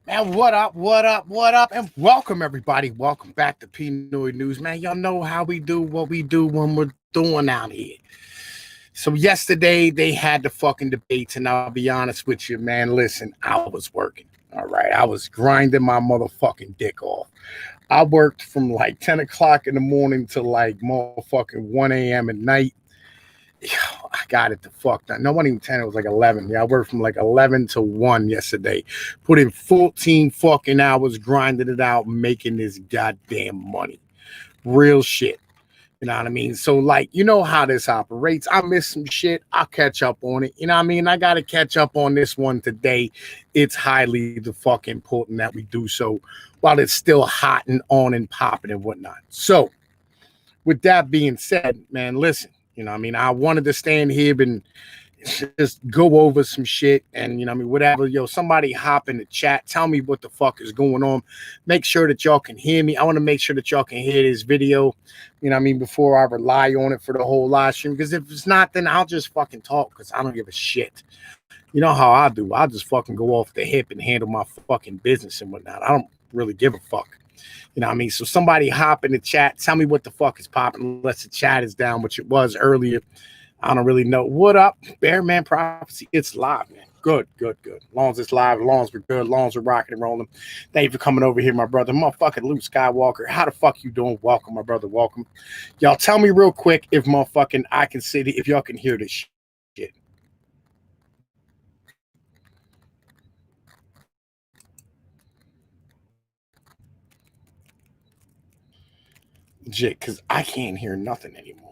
Man, what up, what up, what up, and welcome everybody. Welcome back to Pinoy News, man. Y'all know how we do what we do when we're doing out here. So yesterday they had the fucking debates, and I'll be honest with you, man. Listen, I was working. All right, I was grinding my motherfucking dick off. I worked from like 10 o'clock in the morning to like motherfucking 1 a.m. at night. I got it the fuck done. No, it wasn't even 10, it was like 11. Yeah, I worked from like 11 to 1 yesterday. Put in 14 fucking hours, grinding it out, making this goddamn money. Real shit. You know what I mean? So, like, you know how this operates. I missed some shit. I'll catch up on it. You know what I mean? I got to catch up on this one today. It's highly the fuck important that we do so while it's still hot and on and popping and whatnot. So, with that being said, man, listen, you know what I mean? I wanted to stand here and just go over some shit and, you know what I mean, whatever. Yo, somebody hop in the chat, tell me what the fuck is going on. Make sure that y'all can hear me. I want to make sure that y'all can hear this video, you know what I mean, before I rely on it for the whole live stream. Because if it's not, then I'll just fucking talk because I don't give a shit. You know how I do. I'll just fucking go off the hip and handle my fucking business and whatnot. I don't really give a fuck. You know what I mean? So somebody hop in the chat, tell me what the fuck is popping, unless the chat is down, which it was earlier. I don't really know. What up, Bearman Prophecy? It's live, man. Good, good, good. As long as it's live, as long as we're good, as long as we're rocking and rolling. Thank you for coming over here, my brother. Motherfucking Luke Skywalker. How the fuck you doing? Welcome, my brother. Welcome. Y'all tell me real quick if motherfucking I can see if y'all can hear this shit. Legit, because I can't hear nothing anymore.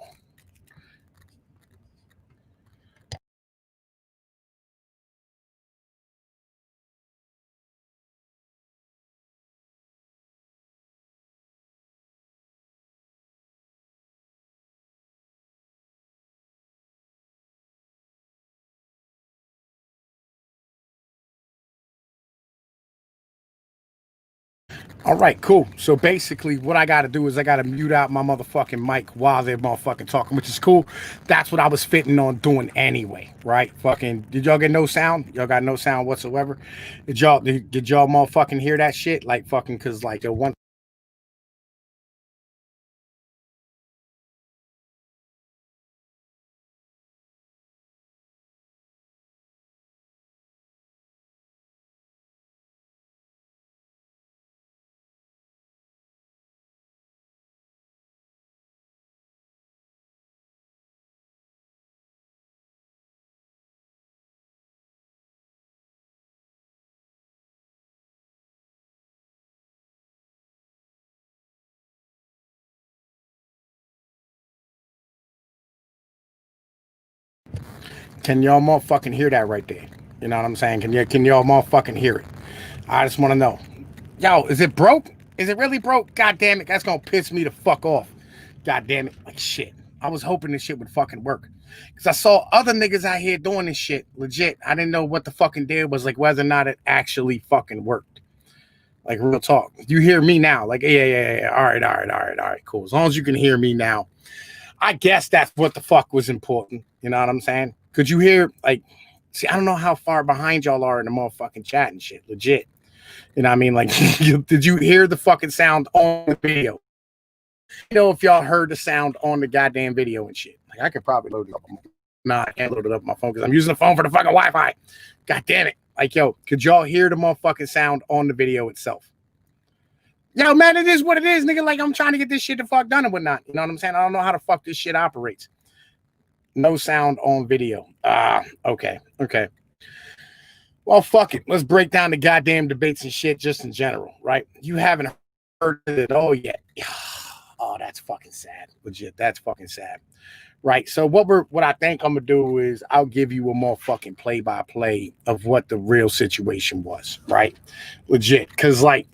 All right, cool. So basically, what I got to do is I got to mute out my motherfucking mic while they're motherfucking talking, which is cool. That's what I was fitting on doing anyway, right? Fucking, did y'all get no sound? Y'all got no sound whatsoever? Did y'all motherfucking hear that shit? Like fucking, cause like the one. Can y'all motherfucking hear that right there? You know what I'm saying? Can y'all motherfucking hear it? I just want to know. Yo, is it broke? Is it really broke? God damn it, that's gonna piss me the fuck off. God damn it. Like shit. I was hoping this shit would fucking work. Cause I saw other niggas out here doing this shit. Legit. I didn't know what the fucking deal was, like whether or not it actually fucking worked. Like real talk. You hear me now. Like, yeah. All right, cool. As long as you can hear me now. I guess that's what the fuck was important. You know what I'm saying? Could you hear like see, I don't know how far behind y'all are in the motherfucking chat and shit. Legit. You know what I mean? Like, did you hear the fucking sound on the video? You know, if y'all heard the sound on the goddamn video and shit. Like, I could probably load it up. Nah, I can't load it up on my phone because I'm using the phone for the fucking Wi-Fi. God damn it. Like, yo, could y'all hear the motherfucking sound on the video itself? Yo, man, it is what it is, nigga. Like, I'm trying to get this shit the fuck done and whatnot. You know what I'm saying? I don't know how the fuck this shit operates. No sound on video. Okay. Well, fuck it. Let's break down the goddamn debates and shit just in general, right? You haven't heard it all yet. Oh, that's fucking sad. Legit, that's fucking sad. Right. So what I think I'm gonna do is I'll give you a more fucking play-by-play of what the real situation was, right? Legit. Cause like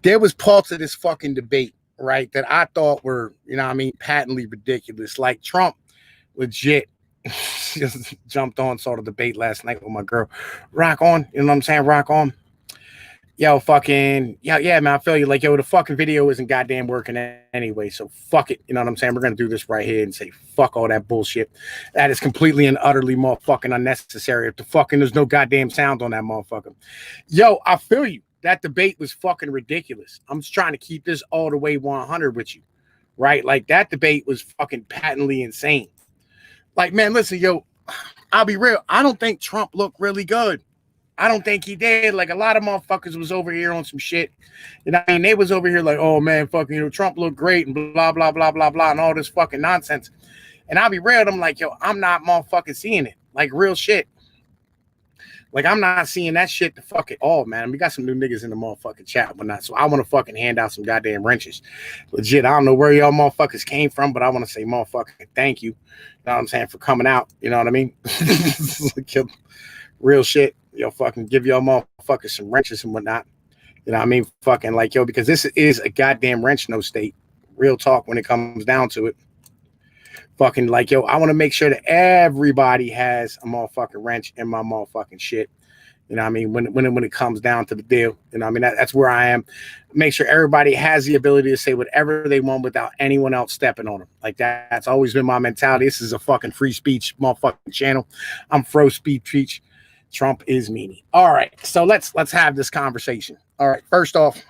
there was parts of this fucking debate, right, that I thought were, you know what I mean, patently ridiculous. Like Trump legit just jumped on, saw the debate last night with my girl. Rock on, you know what I'm saying? Rock on. Yo, fucking, yeah, man, I feel you. Like, yo, the fucking video isn't goddamn working anyway, so fuck it. You know what I'm saying? We're gonna do this right here and say fuck all that bullshit. That is completely and utterly motherfucking unnecessary. If the fucking there's no goddamn sound on that motherfucker. Yo, I feel you. That debate was fucking ridiculous. I'm just trying to keep this all the way 100 with you, right? Like that debate was fucking patently insane. Like, man, listen, yo, I'll be real. I don't think Trump looked really good. I don't think he did. Like a lot of motherfuckers was over here on some shit. You know, I mean, they was over here like, oh man, fucking, Trump looked great and blah, blah, blah, blah, blah, and all this fucking nonsense. And I'll be real, I'm like, yo, I'm not motherfucking seeing it. Like real shit. Like I'm not seeing that shit the fuck at all, man. We got some new niggas in the motherfucking chat, but not. So I want to fucking hand out some goddamn wrenches. Legit, I don't know where y'all motherfuckers came from, but I want to say motherfucking thank you. You know what I'm saying, for coming out. You know what I mean? Real shit. Yo, fucking give y'all motherfuckers some wrenches and whatnot. You know what I mean? Fucking like, yo, because this is a goddamn wrench no state. Real talk when it comes down to it. Fucking like, yo, I want to make sure that everybody has a motherfucking wrench in my motherfucking shit. You know what I mean? When it comes down to the deal, you know what I mean? That's where I am. Make sure everybody has the ability to say whatever they want without anyone else stepping on them. Like that's always been my mentality. This is a fucking free speech motherfucking channel. I'm pro speech. Trump is meanie. All right, so let's have this conversation. All right, first off,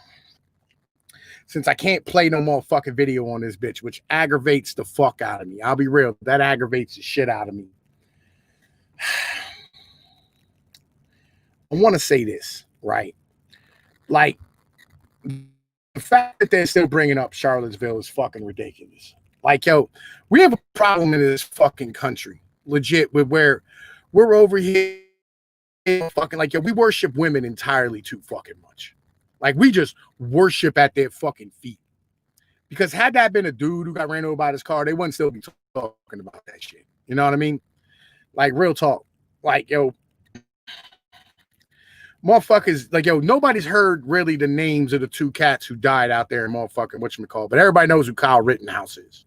since I can't play no more fucking video on this bitch, which aggravates the fuck out of me. I'll be real, that aggravates the shit out of me. I want to say this, right? Like, the fact that they're still bringing up Charlottesville is fucking ridiculous. Like, yo, we have a problem in this fucking country, legit, with where we're over here fucking like, yo, we worship women entirely too fucking much. Like, we just worship at their fucking feet. Because had that been a dude who got ran over by his car, they wouldn't still be talking about that shit. You know what I mean? Like, real talk. Like, yo, motherfuckers, like, yo, nobody's heard really the names of the two cats who died out there in motherfucking whatchamacallit, but everybody knows who Kyle Rittenhouse is.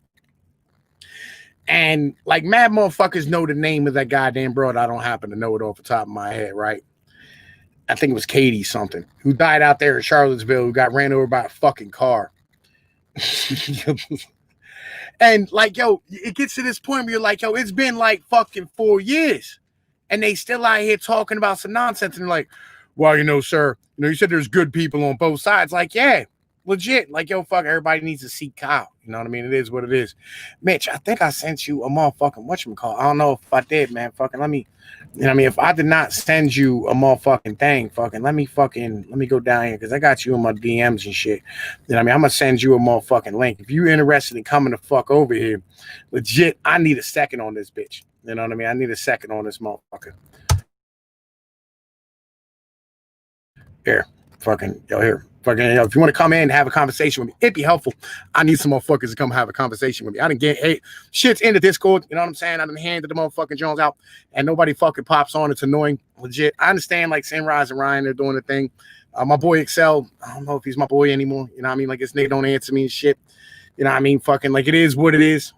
And like mad motherfuckers know the name of that goddamn broad. I don't happen to know it off the top of my head, right? I think it was Katie something, who died out there in Charlottesville, who got ran over by a fucking car. And like, yo, it gets to this point where you're like, yo, it's been like fucking 4 years. And they still out here talking about some nonsense. And like, well, sir, you said there's good people on both sides. Like, yeah, legit. Like, yo, fuck, everybody needs to see Kyle. You know what I mean? It is what it is. Mitch, I think I sent you a motherfucking whatchamacallit. I don't know if I did, man. Fucking let me, you know what I mean? If I did not send you a motherfucking thing, let me go down here because I got you in my DMs and shit. You know what I mean? I'm going to send you a motherfucking link. If you're interested in coming the fuck over here, legit, I need a second on this bitch. You know what I mean? I need a second on this motherfucker. Here, fucking, yo, here. Fucking, if you want to come in and have a conversation with me, it'd be helpful. I need some motherfuckers to come have a conversation with me. I didn't get, hey, shit's in the Discord. You know what I'm saying? I done handed the motherfucking Jones out and nobody fucking pops on. It's annoying. Legit. I understand like Sunrise and Ryan, they're doing the thing. My boy Excel, I don't know if he's my boy anymore. You know what I mean? Like this nigga don't answer me and shit. You know what I mean? Fucking like it is what it is.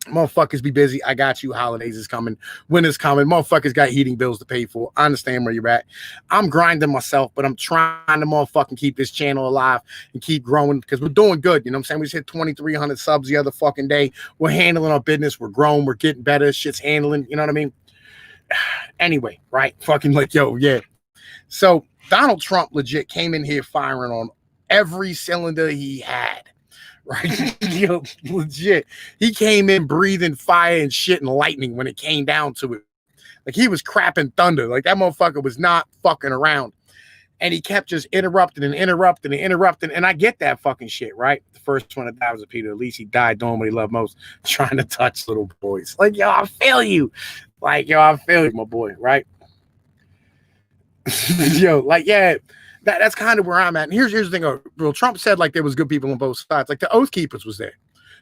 Motherfuckers be busy. I got you. Holidays is coming. Winter's coming. Motherfuckers got heating bills to pay for. I understand where you're at. I'm grinding myself, but I'm trying to motherfucking keep this channel alive and keep growing because we're doing good. You know what I'm saying? We just hit 2,300 subs the other fucking day. We're handling our business. We're growing. We're getting better. Shit's handling. You know what I mean? Anyway, right? Fucking like, yo, yeah. So Donald Trump legit came in here firing on every cylinder he had. Right? Yo, legit. He came in breathing fire and shit and lightning when it came down to it. Like he was crapping thunder. Like that motherfucker was not fucking around. And he kept just interrupting. And I get that fucking shit, right? The first one that died was a Peter. At least he died doing what he loved most, trying to touch little boys. Like, yo, I feel you. Like, yo, I feel you, my boy, right? Yo, like, yeah. That's kind of where I'm at. And here's the thing. Well, Trump said like there was good people on both sides. Like the Oath Keepers was there.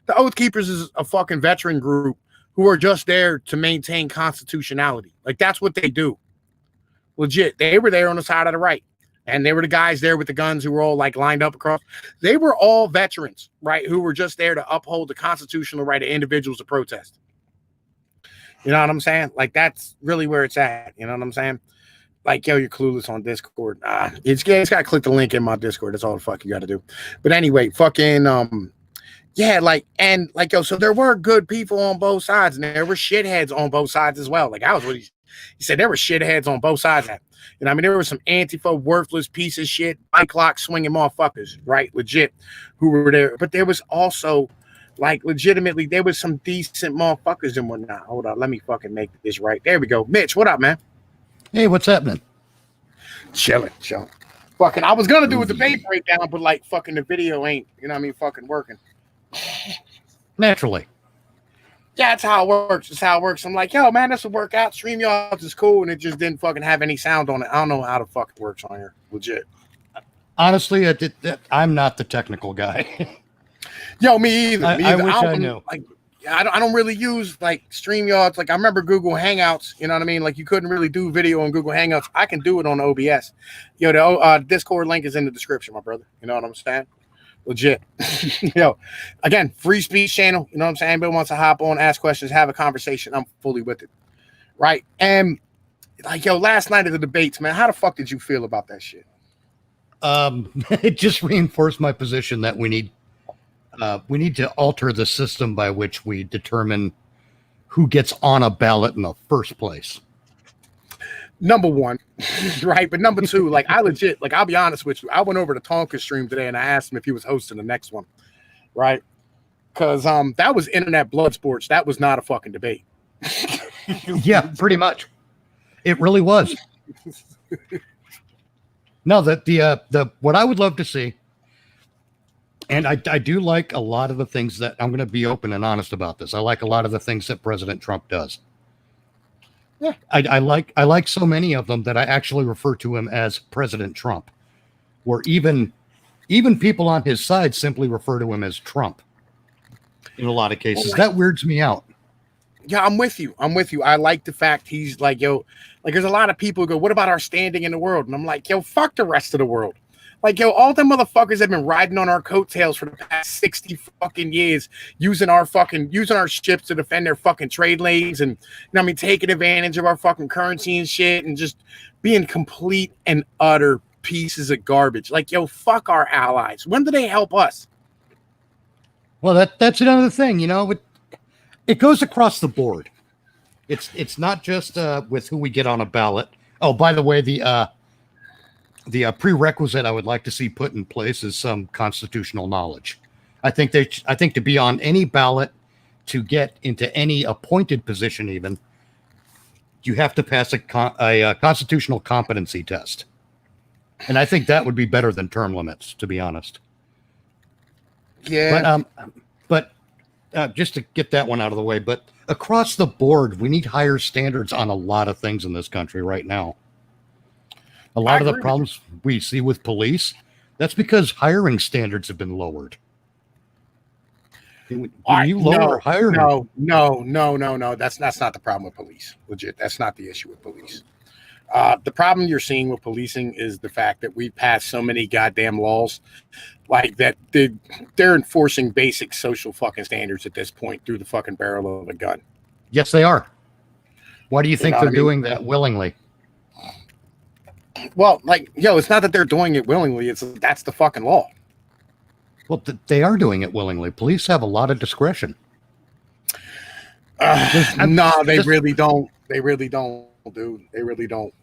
The Oath Keepers is a fucking veteran group who are just there to maintain constitutionality. Like that's what they do. Legit. They were there on the side of the right. And they were the guys there with the guns who were all like lined up across. They were all veterans, right? Who were just there to uphold the constitutional right of individuals to protest. You know what I'm saying? Like that's really where it's at. You know what I'm saying? like, yo, you're clueless on Discord. It's got to click the link in my Discord. That's all the fuck you got to do. But anyway, fucking, yeah, like, and like, yo, so there were good people on both sides, and there were shitheads on both sides as well. Like, I was what he said, there were shitheads on both sides. You know, I mean, there were some Antifa worthless piece of shit, bike lock swinging motherfuckers, right? Legit, who were there. But there was also, like, legitimately, there was some decent motherfuckers and whatnot. Hold on, let me fucking make this right. There we go. Mitch, what up, man? Hey, what's happening? Chilling. Fucking, I was gonna do a debate breakdown, but like, fucking the video ain't, you know what I mean, fucking working. Naturally. Yeah, that's how it works. That's how it works. I'm like, yo, man, this will work out. StreamYard is cool, and it just didn't fucking have any sound on it. I don't know how the fuck it works on here. Legit. Honestly, I'm not the technical guy. Yo, me either. I wish I knew. Like, I don't really use like StreamYards. Like, I remember Google Hangouts. You know what I mean? Like, you couldn't really do video on Google Hangouts. I can do it on OBS. Yo, the Discord link is in the description, my brother. You know what I'm saying? Legit. Yo, again, free speech channel. You know what I'm saying? Anybody wants to hop on, ask questions, have a conversation, I'm fully with it. Right? And like, yo, last night at the debates, man, how the fuck did you feel about that shit? It just reinforced my position that we need to alter the system by which we determine who gets on a ballot in the first place. Number one, right? But number two, like, I legit, like, I'll be honest with you. I went over to Tonka's stream today and I asked him if he was hosting the next one, right? Because that was internet blood sports. That was not a fucking debate. Yeah, pretty much. It really was. No, that the what I would love to see, and I do like a lot of the things that I'm going to be open and honest about this. I like a lot of the things that President Trump does. Yeah, I like so many of them that I actually refer to him as President Trump, where even people on his side simply refer to him as Trump. In a lot of cases, that weirds me out. Yeah, I'm with you. I like the fact he's like, yo, like, there's a lot of people who go, what about our standing in the world? And I'm like, yo, fuck the rest of the world. Like, yo, all them motherfuckers have been riding on our coattails for the past 60 fucking years, using our ships to defend their fucking trade lanes, and, you know what I mean, taking advantage of our fucking currency and shit, and just being complete and utter pieces of garbage. Like, yo, fuck our allies. When do they help us? Well, that's another thing, you know. It goes across the board. It's not just with who we get on a ballot. Oh, by the way, the prerequisite I would like to see put in place is some constitutional knowledge. I think to be on any ballot, to get into any appointed position, even, you have to pass a constitutional competency test, and I think that would be better than term limits, to be honest. Yeah. But just to get that one out of the way, but across the board, we need higher standards on a lot of things in this country right now. A lot of the problems we see with police, that's because hiring standards have been lowered. When you lower hiring? No. That's not the problem with police. Legit. That's not the issue with police. The problem you're seeing with policing is the fact that we passed so many goddamn laws, like that they're enforcing basic social fucking standards at this point through the fucking barrel of a gun. Yes, they are. Why do you think they're doing that willingly? Well, like, yo, it's not that they're doing it willingly. That's the fucking law. Well, they are doing it willingly. Police have a lot of discretion. No, they really don't. They really don't, dude. They really don't.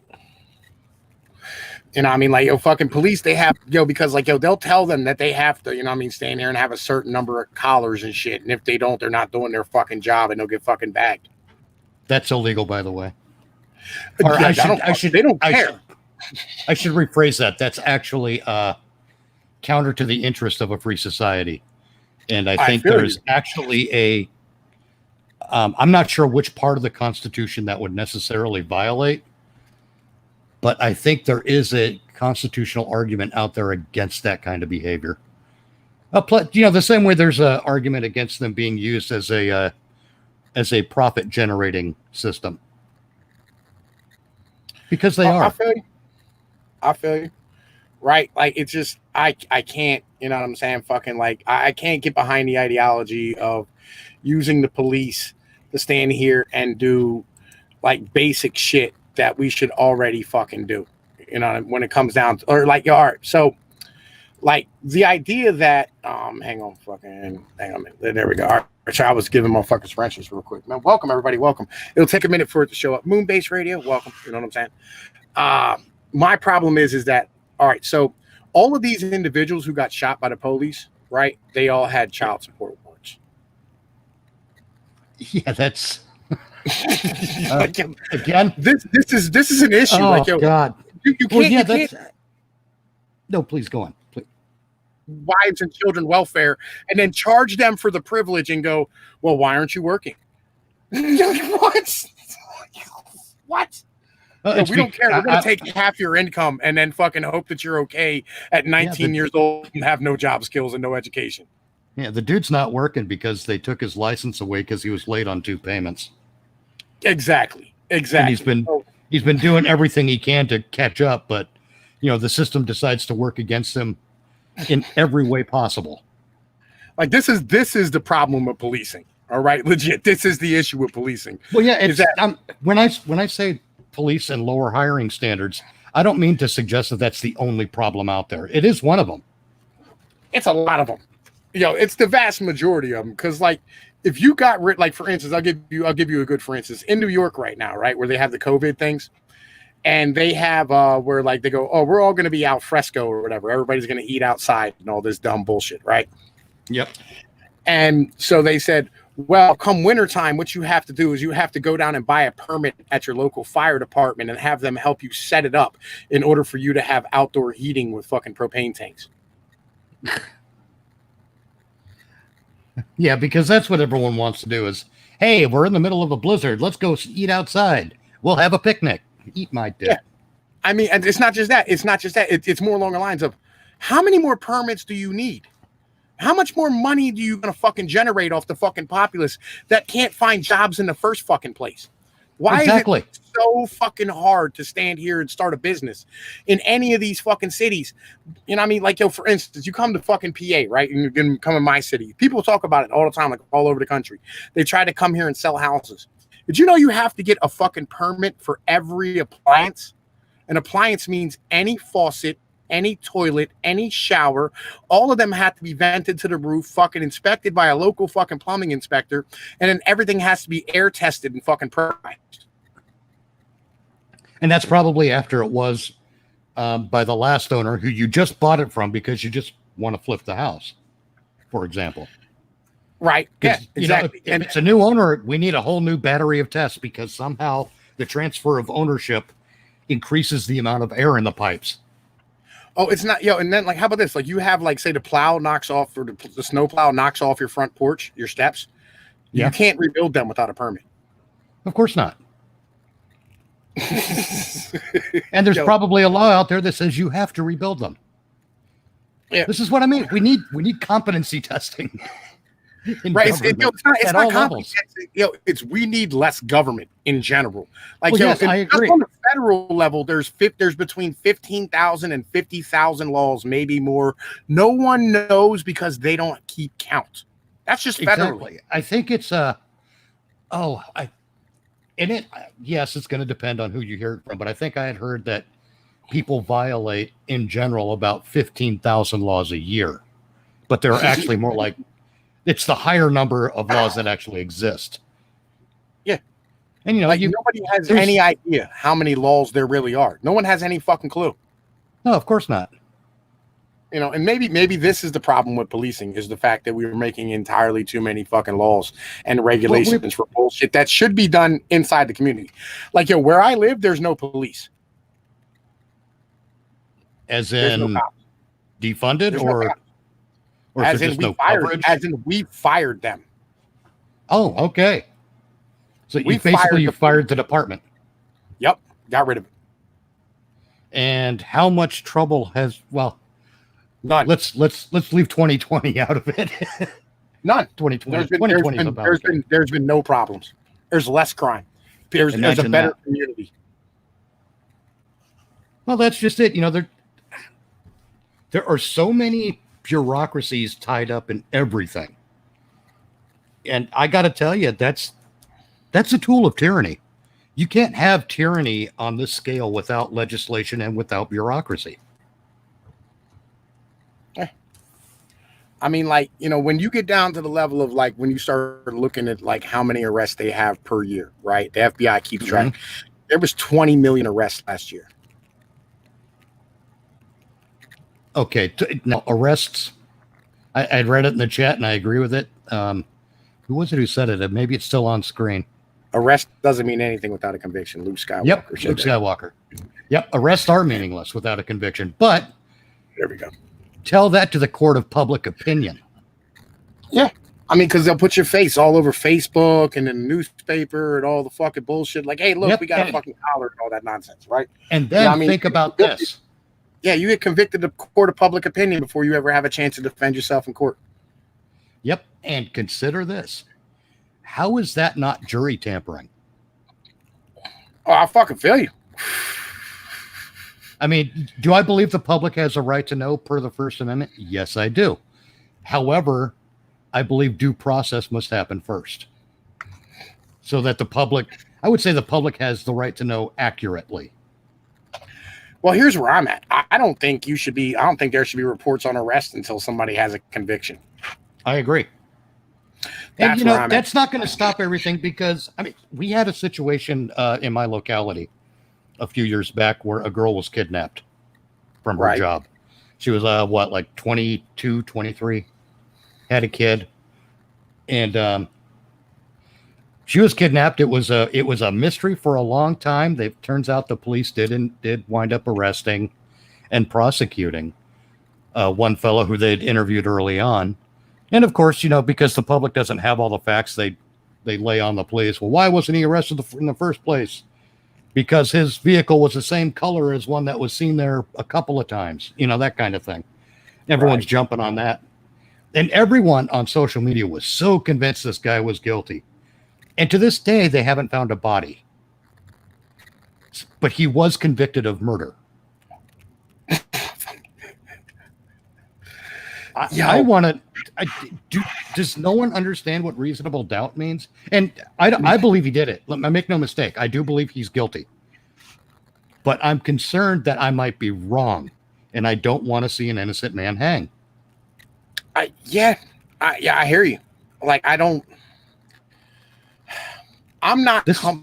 You know what I mean? Like, yo, fucking police, they have, yo, because, like, yo, they'll tell them that they have to, you know what I mean, stand there and have a certain number of collars and shit. And if they don't, they're not doing their fucking job and they'll get fucking bagged. That's illegal, by the way. Or yeah, they don't care. I should rephrase that. That's actually counter to the interest of a free society. And I think there's actually I'm not sure which part of the Constitution that would necessarily violate, but I think there is a constitutional argument out there against that kind of behavior. You know, the same way there's an argument against them being used as a profit generating system, because they are. I feel you. Right? Like, it's just, I can't, you know what I'm saying? Fucking, like, I can't get behind the ideology of using the police to stand here and do, like, basic shit that we should already fucking do. You know, when it comes down to, or like, all right, so like the idea that hang on a minute. There we go. All right, so I was giving motherfuckers Frenches real quick. Man, welcome everybody, welcome. It'll take a minute for it to show up. Moonbase Radio, welcome. You know what I'm saying? My problem is that, all right, so all of these individuals who got shot by the police, right? They all had child support warrants. Yeah, that's like, again. This is an issue. Oh, like, yo, God, you can't. well, yeah, you can't. No, please go on. Please. Wives and children welfare, and then charge them for the privilege and go, well, why aren't you working? What? What? No, we don't care. We're going to take half your income and then fucking hope that you're okay at 19 years old and have no job skills and no education. Yeah, the dude's not working because they took his license away because he was late on 2 payments. Exactly. And he's been doing everything he can to catch up, but the system decides to work against him in every way possible. Like this is the problem with policing. All right, legit. This is the issue with policing. Well, yeah, it's when I say police and lower hiring standards, I don't mean to suggest that that's the only problem out there. It is one of them. It's a lot of them. It's the vast majority of them. Because like, if you got like, for instance, I'll give you a good for instance in New York right now, right, where they have the COVID things, and they have where like they go, oh, we're all going to be al fresco or whatever. Everybody's going to eat outside and all this dumb bullshit, right? Yep. And so they said, well, come wintertime, what you have to do is you have to go down and buy a permit at your local fire department and have them help you set it up in order for you to have outdoor heating with fucking propane tanks. Yeah, because that's what everyone wants to do is, hey, we're in the middle of a blizzard. Let's go eat outside. We'll have a picnic. Eat my dick. Yeah. I mean, and it's not just that. It's more along the lines of, how many more permits do you need? How much more money do you gonna fucking generate off the fucking populace that can't find jobs in the first fucking place? Why is it so fucking hard to stand here and start a business in any of these fucking cities? You know what I mean? Like, for instance, you come to fucking PA, right? And you're gonna come in my city. People talk about it all the time, like all over the country. They try to come here and sell houses. Did you know you have to get a fucking permit for every appliance? An appliance means any faucet, any toilet, any shower, all of them have to be vented to the roof, fucking inspected by a local fucking plumbing inspector, and then everything has to be air tested and fucking pressurized. And that's probably after it was by the last owner who you just bought it from because you just want to flip the house, for example. Right. Yeah, exactly. If it's a new owner, we need a whole new battery of tests because somehow the transfer of ownership increases the amount of air in the pipes. Oh, it's not, and then like, how about this? Like you have like, say the plow knocks off, or the snow plow knocks off your front porch, your steps. Yeah. You can't rebuild them without a permit. Of course not. And there's probably a law out there that says you have to rebuild them. Yeah. This is what I mean. We need competency testing. Right. It's not competency. We need less government in general. Like, yes, I agree. On the federal level, there's between 15,000 and 50,000 laws, maybe more. No one knows because they don't keep count. That's just federally. Exactly. I think it's yes, it's going to depend on who you hear it from, but I think I had heard that people violate in general about 15,000 laws a year, but they're actually more like, it's the higher number of laws that actually exist. Yeah. And nobody has any idea how many laws there really are. No one has any fucking clue. No, of course not. And maybe this is the problem with policing, is the fact that we were making entirely too many fucking laws and regulations for bullshit that should be done inside the community. Like, where I live, there's no police. As in defunded or as in we fired them. Oh, okay. So you fired the department. Yep, got rid of it. And how much trouble none. Let's leave 2020 out of it. None. 2020. There's been no problems. There's less crime. There's a better community. Well, that's just it. There are so many bureaucracies tied up in everything. And I got to tell you, that's a tool of tyranny. You can't have tyranny on this scale without legislation and without bureaucracy. I mean, like, you know, when you get down to the level of like when you start looking at like how many arrests they have per year, right? The FBI keeps track. Mm-hmm. There was 20 million arrests last year. Okay, now arrests. I read it in the chat and I agree with it. Who was it who said it? Maybe it's still on screen. Arrest doesn't mean anything without a conviction. Luke Skywalker. Yep, Luke Skywalker. Yep, arrests are meaningless without a conviction. But there we go. Tell that to the court of public opinion. Yeah. I mean, because they'll put your face all over Facebook and in the newspaper and all the fucking bullshit. Like, hey, look, we got a fucking collar and all that nonsense, right? And then I mean, think about this. Yeah, you get convicted of court of public opinion before you ever have a chance to defend yourself in court. Yep. And consider this. How is that not jury tampering? Oh, I fucking feel you. I mean, do I believe the public has a right to know per the First Amendment? Yes, I do. However, I believe due process must happen first. So that the public, I would say the public has the right to know accurately. Well, here's where I'm at. I don't think there should be reports on arrest until somebody has a conviction. I agree. And, you know, that's not going to stop everything because, I mean, we had a situation in my locality a few years back where a girl was kidnapped from her job. She was, like 22, 23, had a kid. And she was kidnapped. It was a mystery for a long time. It turns out the police did wind up arresting and prosecuting one fellow who they'd interviewed early on. And of course, you know, because the public doesn't have all the facts, they lay on the police. Well, why wasn't he arrested in the first place? Because his vehicle was the same color as one that was seen there a couple of times. You know, that kind of thing. Everyone's jumping on that. And everyone on social media was so convinced this guy was guilty. And to this day, they haven't found a body. But he was convicted of murder. I want to. Does no one understand what reasonable doubt means? And I believe he did it. Let me make no mistake. I do believe he's guilty. But I'm concerned that I might be wrong, and I don't want to see an innocent man hang. I hear you. Like, I'm not. All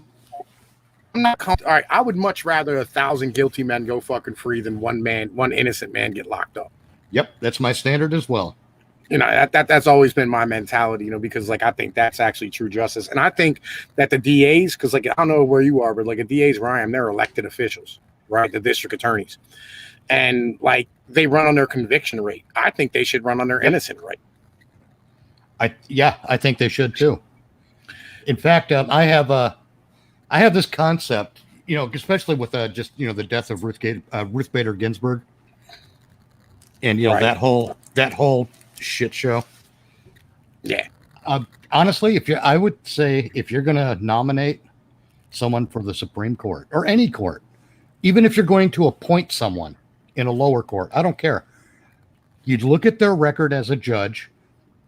right, I would much rather 1,000 guilty men go fucking free than one innocent man get locked up. Yep, that's my standard as well. You know, that's always been my mentality, you know, because like I think that's actually true justice. And I think that the DAs, because like I don't know where you are, but like the DAs where I am, they're elected officials, right? The district attorneys. And like they run on their conviction rate. I think they should run on their innocent rate. I think they should too. In fact, I have this concept, you know, especially with just, you know, the death of Ruth Bader Ginsburg. And, you know, that whole shit show. Yeah. Honestly, I would say if you're going to nominate someone for the Supreme Court or any court, even if you're going to appoint someone in a lower court, I don't care. You'd look at their record as a judge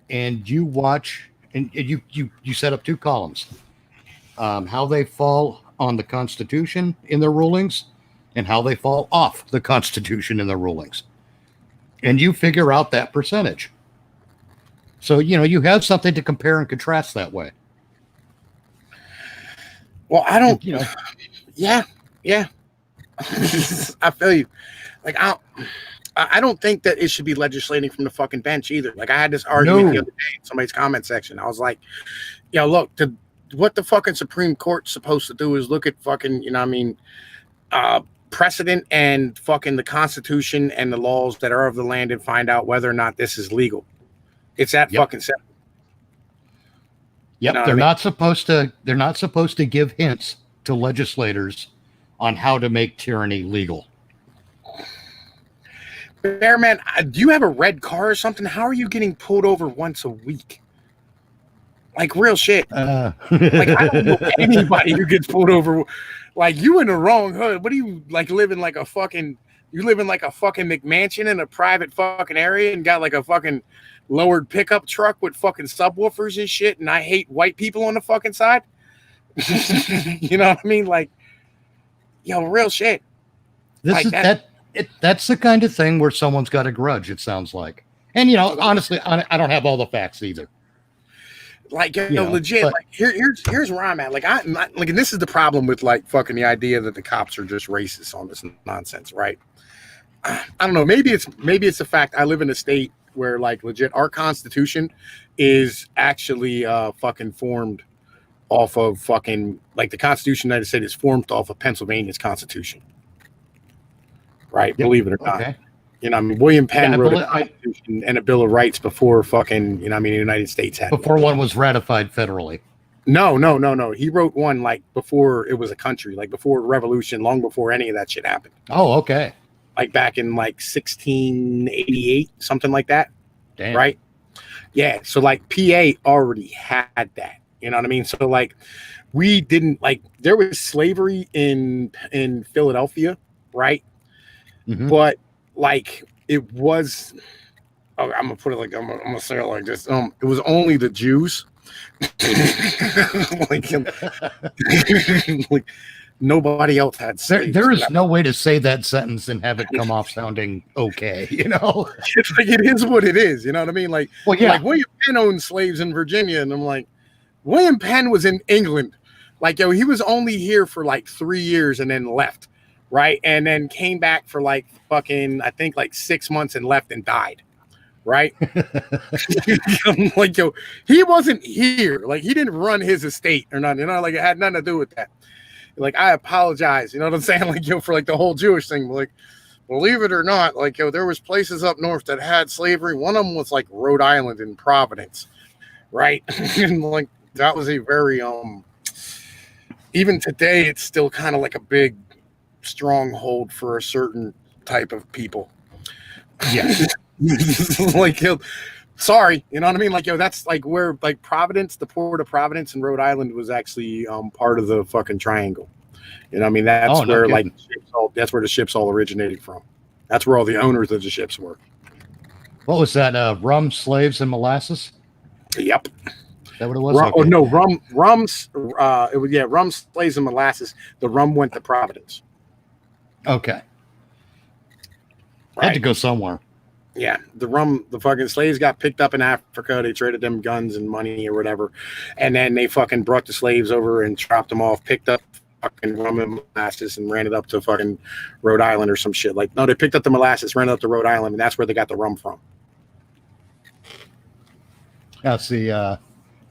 and you watch and you set up two columns. How they fall on the Constitution in their rulings and how they fall off the Constitution in their rulings. And you figure out that percentage. So, you know, you have something to compare and contrast that way. Well, I don't, you know. Yeah. I feel you. Like, I don't think that it should be legislating from the fucking bench either. Like, I had this argument the other day in somebody's comment section. I was like, yo, look, what the fucking Supreme Court's supposed to do is look at fucking, you know what I mean, precedent and fucking the Constitution and the laws that are of the land and find out whether or not this is legal. It's that fucking simple. Yep, you know they're not supposed to give hints to legislators on how to make tyranny legal. Bearman, do you have a red car or something? How are you getting pulled over once a week? Like real shit. Like I don't know anybody who gets pulled over. Like you in the wrong hood. What do you like living like a fucking? You live in like a fucking McMansion in a private fucking area and got like a fucking lowered pickup truck with fucking subwoofers and shit. And I hate white people on the fucking side. You know what I mean? Like, yo, real shit. This Like is that's the kind of thing where someone's got a grudge, it sounds like. And honestly, I don't have all the facts either. Like, legit. But, like, here's where I'm at. Like, I'm not, like, and this is the problem with like fucking the idea that the cops are just racist on this nonsense, right? I don't know. Maybe it's the fact I live in a state where, like, legit, our Constitution is actually fucking formed off of fucking, like, the Constitution of the United States is formed off of Pennsylvania's Constitution, right? Yep. Believe it or not. Okay. You know, I mean, William Penn wrote a Constitution and a Bill of Rights before fucking, you know, I mean, the United States had before one was ratified federally. No. He wrote one like before it was a country, like before Revolution, long before any of that shit happened. Oh, okay. Like back in like 1688, something like that. Damn. Right? Yeah. So like PA already had that. You know what I mean? So like we didn't, like, there was slavery in Philadelphia, right? Mm-hmm. But like it was, I'm gonna put it like I'm gonna say it like this. It was only the Jews. like nobody else had slaves. There is no way to say that sentence and have it come off sounding okay, you know? It's like, it is what it is, you know what I mean? Like, well, yeah. Like William Penn owned slaves in Virginia, and I'm like, William Penn was in England. Like, yo, he was only here for like 3 years and then left, right? And then came back for like fucking, I think like 6 months and left and died. Right? I'm like, yo, he wasn't here. Like, he didn't run his estate or nothing. You know, like, it had nothing to do with that. Like, I apologize. You know what I'm saying? Like, yo, for like the whole Jewish thing. Like, believe it or not, like, yo, there was places up north that had slavery. One of them was like Rhode Island and Providence, right? And like, that was a very even today, it's still kind of like a big stronghold for a certain type of people. Yes. Like, yo, sorry, you know what I mean? Like, yo, that's like where, like, Providence, the port of Providence and Rhode Island was actually part of the fucking triangle. You know what I mean? That's where like that's where the ships all originated from. That's where all the owners of the ships were. What was that? Rum, slaves, and molasses? Yep. Is that what it was? Oh no, rum's it was, yeah, rum, slaves, and molasses. The rum went to Providence. Okay. Right. Had to go somewhere. Yeah, the fucking slaves got picked up in Africa. They traded them guns and money or whatever. And then they fucking brought the slaves over and dropped them off, picked up fucking rum and molasses and ran it up to fucking Rhode Island or some shit. Like, no, they picked up the molasses, ran it up to Rhode Island, and that's where they got the rum from. Now, see, let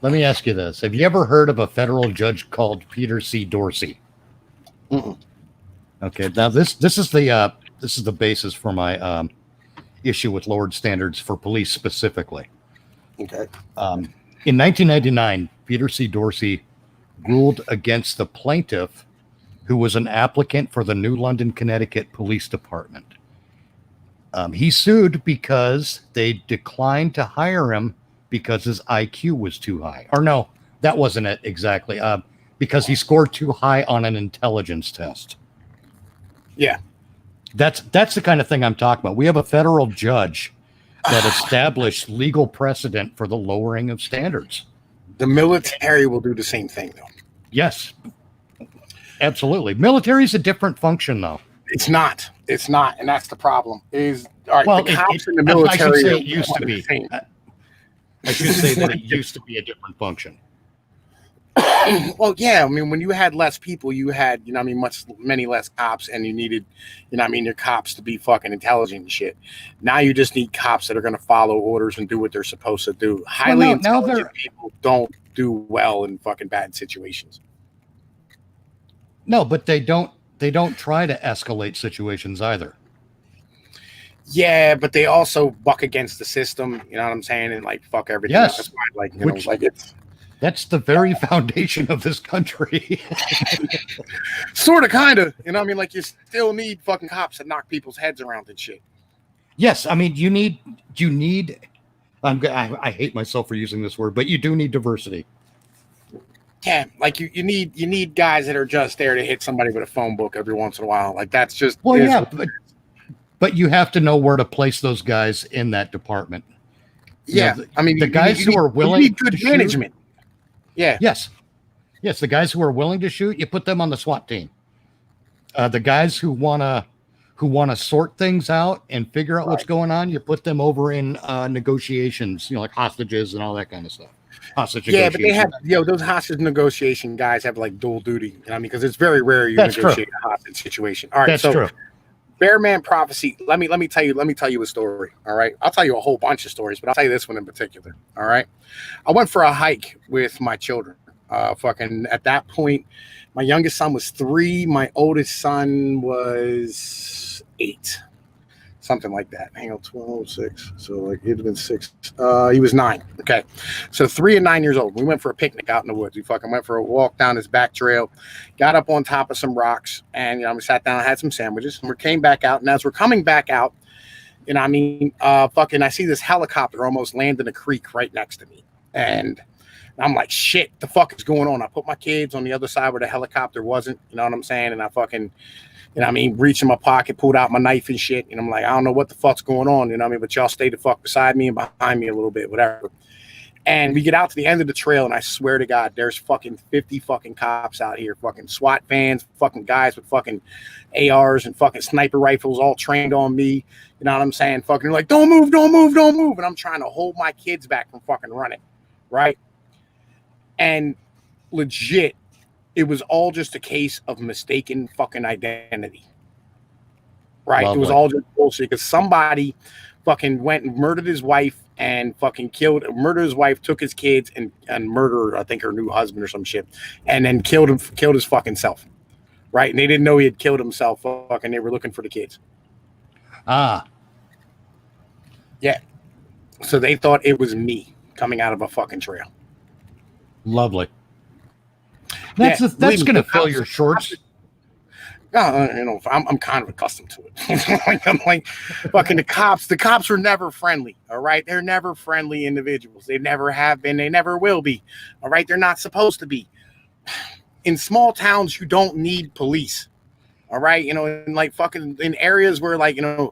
me ask you this. Have you ever heard of a federal judge called Peter C. Dorsey? Mm-mm. Okay, now this is the basis for my issue with lowered standards for police specifically. Okay. In 1999, Peter C. Dorsey ruled against the plaintiff, who was an applicant for the New London, Connecticut Police Department. He sued because they declined to hire him because his IQ was too high. Or no, that wasn't it exactly. Because he scored too high on an intelligence test. Yeah. That's the kind of thing I'm talking about. We have a federal judge that established legal precedent for the lowering of standards. The military will do the same thing, though. Yes, absolutely. Military is a different function, though. It's not, and that's the problem. Is all right. Well, the cops in the military. I should say it used to be. I should say that it used to be a different function. Well, yeah. I mean, when you had less people, you had, you know, I mean, many less cops, and you needed, you know, I mean, your cops to be fucking intelligent and shit. Now you just need cops that are going to follow orders and do what they're supposed to do. Highly intelligent people don't do well in fucking bad situations. No, but they don't try to escalate situations either. Yeah, but they also buck against the system. You know what I'm saying? And like fuck everything. Yes. That's why, like, you know, like it's. That's the very foundation of this country. Sort of, kind of. You know what I mean? Like, you still need fucking cops that knock people's heads around and shit. Yes, I mean, you need. I hate myself for using this word, but you do need diversity. Yeah, like you need guys that are just there to hit somebody with a phone book every once in a while. Like, that's just. Well, yeah, but you have to know where to place those guys in that department. Yeah, I mean, the guys who are willing you need good management. Yeah. Yes. Yes, the guys who are willing to shoot, you put them on the SWAT team. The guys who wanna sort things out and figure out what's going on, you put them over in negotiations, like hostages and all that kind of stuff. Hostage Yeah, but they have, negotiations. those hostage negotiation guys have like dual duty. I mean, because it's very rare you That's negotiate true. a hostage situation. All right, That's so true. Bearman Prophecy. Let me tell you a story. All right, I'll tell you a whole bunch of stories, but I'll tell you this one in particular. All right, I went for a hike with my children. Fucking at that point, my youngest son was 3. My oldest son was 8. Something like that. Hang on, 12, 6. So like he'd have been 6. He was 9. Okay. So 3 and 9 years old. We went for a picnic out in the woods. We fucking went for a walk down this back trail, got up on top of some rocks, and we sat down, had some sandwiches, and we came back out. And as we're coming back out, I see this helicopter almost land in a creek right next to me. And I'm like, shit, the fuck is going on? I put my kids on the other side where the helicopter wasn't, you know what I'm saying? And I fucking, reached in my pocket, pulled out my knife and shit. And I'm like, I don't know what the fuck's going on, but y'all stay the fuck beside me and behind me a little bit, whatever. And we get out to the end of the trail, and I swear to God, there's fucking 50 fucking cops out here, fucking SWAT vans, fucking guys with fucking ARs and fucking sniper rifles all trained on me. You know what I'm saying? Fucking like, don't move, don't move, don't move. And I'm trying to hold my kids back from fucking running, right? And legit, it was all just a case of mistaken fucking identity, right? Lovely. It was all just bullshit because somebody fucking went and murdered his wife and fucking murdered his wife, took his kids and murdered, I think, her new husband or some shit, and then killed his fucking self, right? And they didn't know he had killed himself. Fucking, they were looking for the kids. Ah, yeah. So they thought it was me coming out of a fucking trail. Lovely. That's going to fill your shorts. I'm kind of accustomed to it. I'm like, fucking the cops were never friendly. All right. They're never friendly individuals. They never have been. They never will be. All right. They're not supposed to be. In small towns, you don't need police. All right. In like fucking in areas where like, I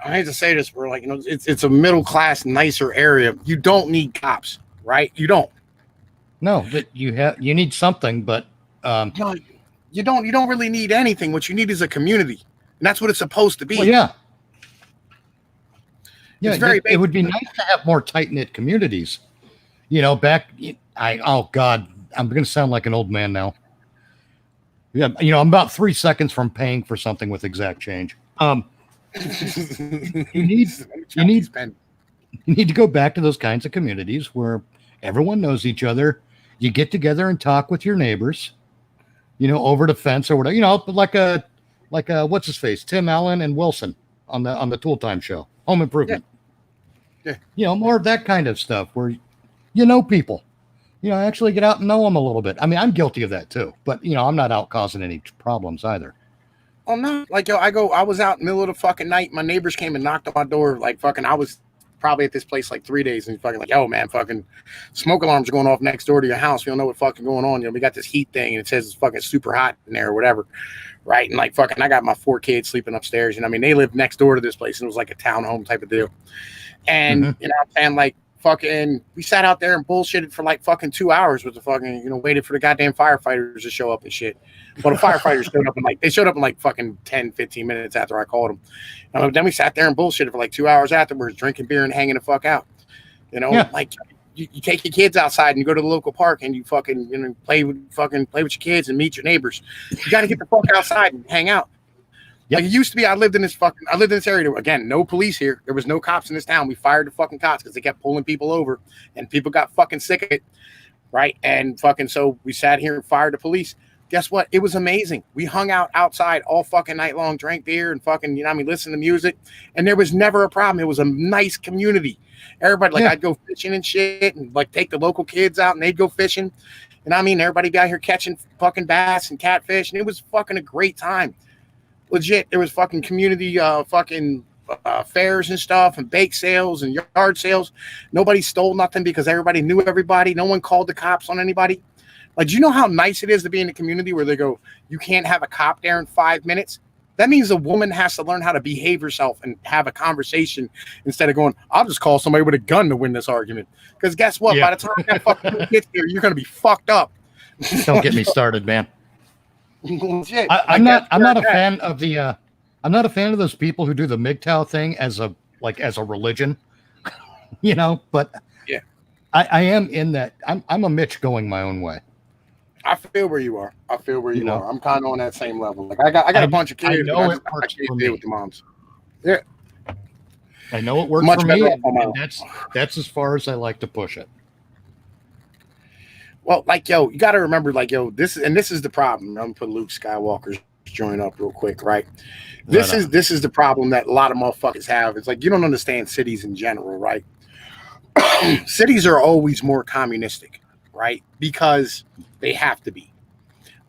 hate to say this, where like, it's a middle class, nicer area. You don't need cops. Right. You don't. No, but you need something, but no, you don't really need anything. What you need is a community, and that's what it's supposed to be. Well, yeah. It would be nice to have more tight-knit communities. Oh God, I'm going to sound like an old man now. Yeah, I'm about 3 seconds from paying for something with exact change. You need to go back to those kinds of communities where everyone knows each other. You get together and talk with your neighbors, over the fence or whatever, like a what's his face, Tim Allen and Wilson on the Tool Time show, Home Improvement. Yeah. More of that kind of stuff where people, actually get out and know them a little bit. I mean, I'm guilty of that too, but I'm not out causing any problems either. Oh no, like I was out in the middle of the fucking night. My neighbors came and knocked on my door. Like fucking, I was probably at this place like 3 days, and fucking like, yo man, fucking smoke alarms are going off next door to your house. We don't know what fucking going on. We got this heat thing, and it says it's fucking super hot in there or whatever, right? And like fucking, I got my 4 kids sleeping upstairs, and they live next door to this place, and it was like a townhome type of deal. And what I'm saying, like fucking, we sat out there and bullshitted for like fucking 2 hours with the fucking, waited for the goddamn firefighters to show up and shit. Well, the firefighters showed up in like fucking 10, 15 minutes after I called them. Then we sat there and bullshitted for like 2 hours afterwards, drinking beer and hanging the fuck out. Like you take your kids outside and you go to the local park and you fucking, play with your kids and meet your neighbors. You got to get the fuck outside and hang out. Yep. Like it used to be, I lived in this area. Again, no police here. There was no cops in this town. We fired the fucking cops because they kept pulling people over and people got fucking sick of it. Right. And fucking, so we sat here and fired the police. Guess what? It was amazing. We hung out outside all fucking night long, drank beer and fucking, listened to music. And there was never a problem. It was a nice community. Everybody, I'd go fishing and shit and like take the local kids out and they'd go fishing. And everybody be out here catching fucking bass and catfish. And it was fucking a great time. Legit. There was fucking community fairs and stuff and bake sales and yard sales. Nobody stole nothing because everybody knew everybody. No one called the cops on anybody. Like, do you know how nice it is to be in a community where they go, you can't have a cop there in 5 minutes? That means a woman has to learn how to behave herself and have a conversation instead of going, I'll just call somebody with a gun to win this argument. Because guess what? By the time that fucking gets here, you're going to be fucked up. Don't get me started, man. Shit, I'm not a fan of the I'm not a fan of those people who do the MGTOW thing as a religion, but yeah, I am in that. I'm a Mitch going my own way. I feel where you are. I'm kind of on that same level. Like I got a bunch of kids. I know it I works can't for deal me. with the moms. Yeah, I know it works much for better me, off on my own. and that's as far as I like to push it. Well, like, yo, you got to remember, like, yo, this is the problem. I'm gonna put Luke Skywalker's joint up real quick, right? This is the problem that a lot of motherfuckers have. It's like you don't understand cities in general, right? Cities are always more communistic, right? Because they have to be.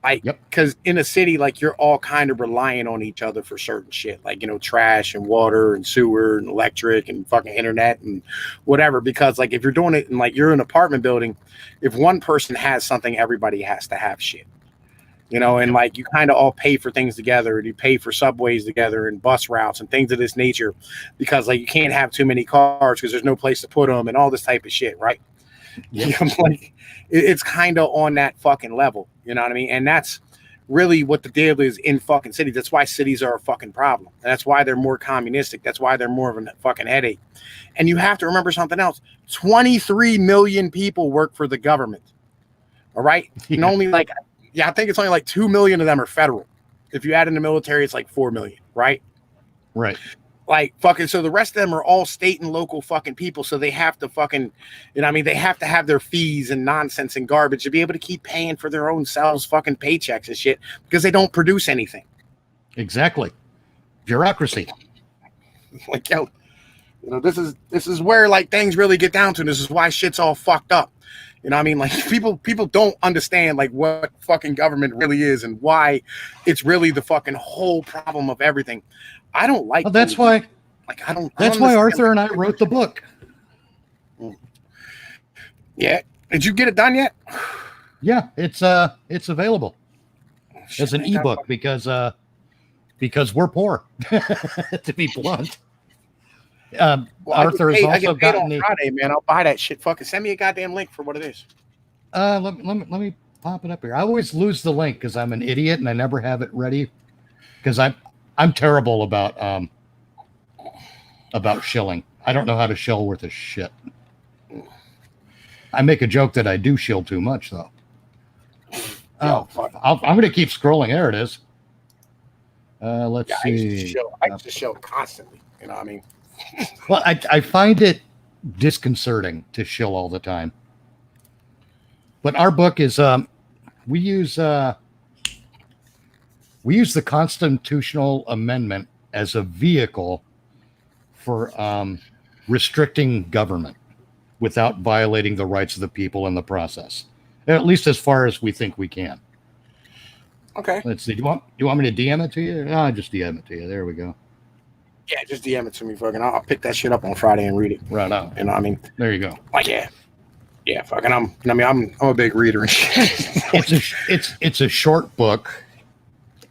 Like, because in a city, like, you're all kind of relying on each other for certain shit, like, trash and water and sewer and electric and fucking internet and whatever. Because, like, if you're doing it in, like, you're in an apartment building, if one person has something, everybody has to have shit, and like, you kind of all pay for things together, and you pay for subways together and bus routes and things of this nature, because, like, you can't have too many cars because there's no place to put them and all this type of shit, right? Like, it's kind of on that fucking level, you know what I mean? And that's really what the deal is in fucking cities. That's why cities are a fucking problem. And that's why they're more communistic. That's why they're more of a fucking headache. And you have to remember something else. 23 million people work for the government. All right. And only I think it's only like 2 million of them are federal. If you add in the military, it's like 4 million, right? Right. Like, fucking, so the rest of them are all state and local fucking people. So they have to fucking, they have to have their fees and nonsense and garbage to be able to keep paying for their own selves fucking paychecks and shit, because they don't produce anything. Exactly. Bureaucracy. Like, yo, this is where, like, things really get down to. And this is why shit's all fucked up. You know what I mean? Like, people don't understand, like, what fucking government really is and why it's really the fucking whole problem of everything. I don't like. Well, that's why. Like, I don't. That's why Arthur and I wrote the book. Yeah. Did you get it done yet? Yeah, it's available as an ebook because we're poor, to be blunt. Arthur has also gotten on Friday, man. I'll buy that shit. Fucking send me a goddamn link for what it is. Let me pop it up here. I always lose the link because I'm an idiot and I never have it ready because I'm terrible about shilling. I don't know how to shill worth a shit. I make a joke that I do shill too much, though. I'm going to keep scrolling. There it is. Let's see. I used to shill constantly. You know what I mean? Well, I find it disconcerting to shill all the time. But our book is we use the constitutional amendment as a vehicle for restricting government without violating the rights of the people in the process, at least as far as we think we can. Okay. Let's see. Do you want me to DM it to you? No, I'll just DM it to you. There we go. Yeah, just DM it to me, fucking. I'll pick that shit up on Friday and read it. Right on. You know what I mean? There you go. Like, yeah, fucking. I'm a big reader and shit. It's a short book.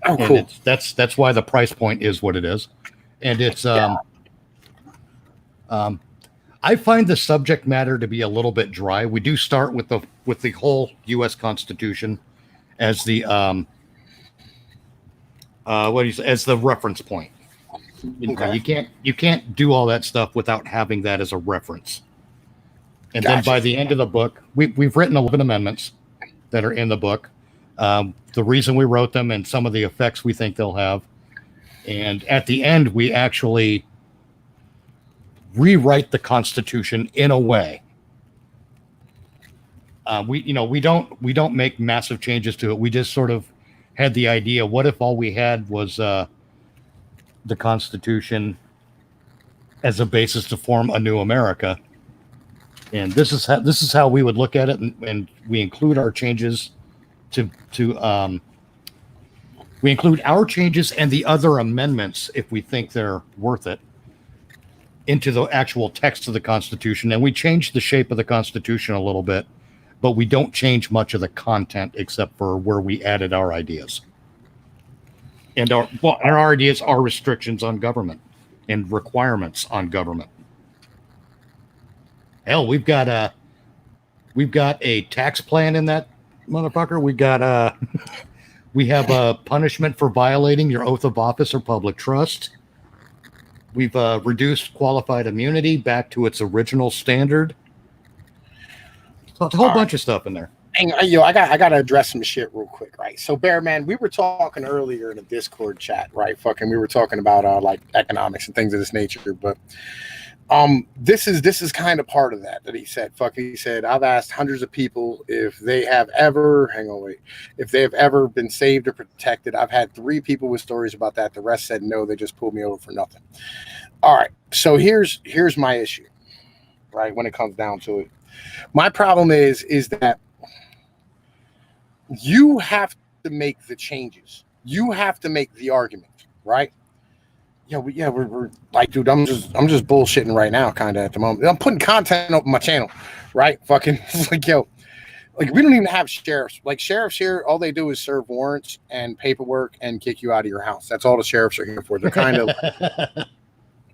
Oh, cool. That's why the price point is what it is, and it's I find the subject matter to be a little bit dry. We do start with the whole U.S. Constitution as the as the reference point. You can't do all that stuff without having that as a reference. And then by the end of the book, we've written 11 amendments that are in the book. The reason we wrote them and some of the effects we think they'll have. And at the end, we actually rewrite the Constitution in a way. We don't make massive changes to it. We just sort of had the idea, what if all we had was the Constitution as a basis to form a new America? And this is how we would look at it, and we include our changes we include our changes and the other amendments if we think they're worth it into the actual text of the Constitution. And we change the shape of the Constitution a little bit, but we don't change much of the content except for where we added our ideas. And our ideas are restrictions on government and requirements on government. Hell, we've got a tax plan in that motherfucker. We got we have a punishment for violating your oath of office or public trust. We've reduced qualified immunity back to its original standard. So it's a whole bunch of stuff in there. And, I gotta address some shit real quick, right? So, Bear Man, we were talking earlier in a Discord chat, right? We were talking about like economics and things of this nature, but this is kind of part of that he said. He said, I've asked hundreds of people if they have ever if they have ever been saved or protected. I've had 3 people with stories about that. The rest said no, they just pulled me over for nothing. All right, so here's my issue, right? When it comes down to it, my problem is that you have to make the changes. You have to make the argument, right? We're like, dude, I'm just bullshitting right now, kind of at the moment. I'm putting content up on my channel, right? Fucking like, like we don't even have sheriffs. Like sheriffs here, all they do is serve warrants and paperwork and kick you out of your house. That's all the sheriffs are here for. They're kind of,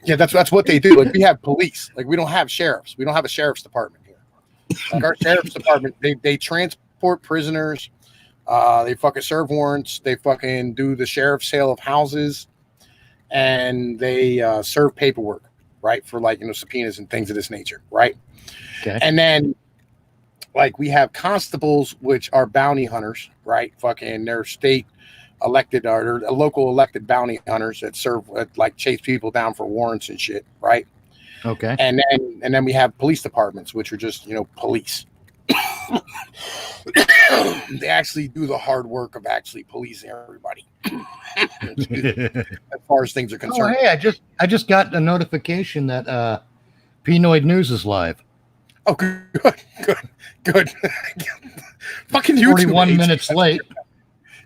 that's what they do. Like we have police. Like we don't have sheriffs. We don't have a sheriff's department here. Like our sheriff's department, they transport prisoners. They fucking serve warrants. They fucking do the sheriff's sale of houses. And they serve paperwork, right, for like subpoenas and things of this nature, right? Okay. And then like we have constables, which are bounty hunters, right? Fucking they're state elected or they're local elected bounty hunters that serve like chase people down for warrants and shit, right? Okay. And then we have police departments, which are just police. They actually do the hard work of actually policing everybody. As far as things are concerned. Oh, hey, I just got a notification that Pinoid News is live. Oh, good. Fucking YouTube. 41 minutes late.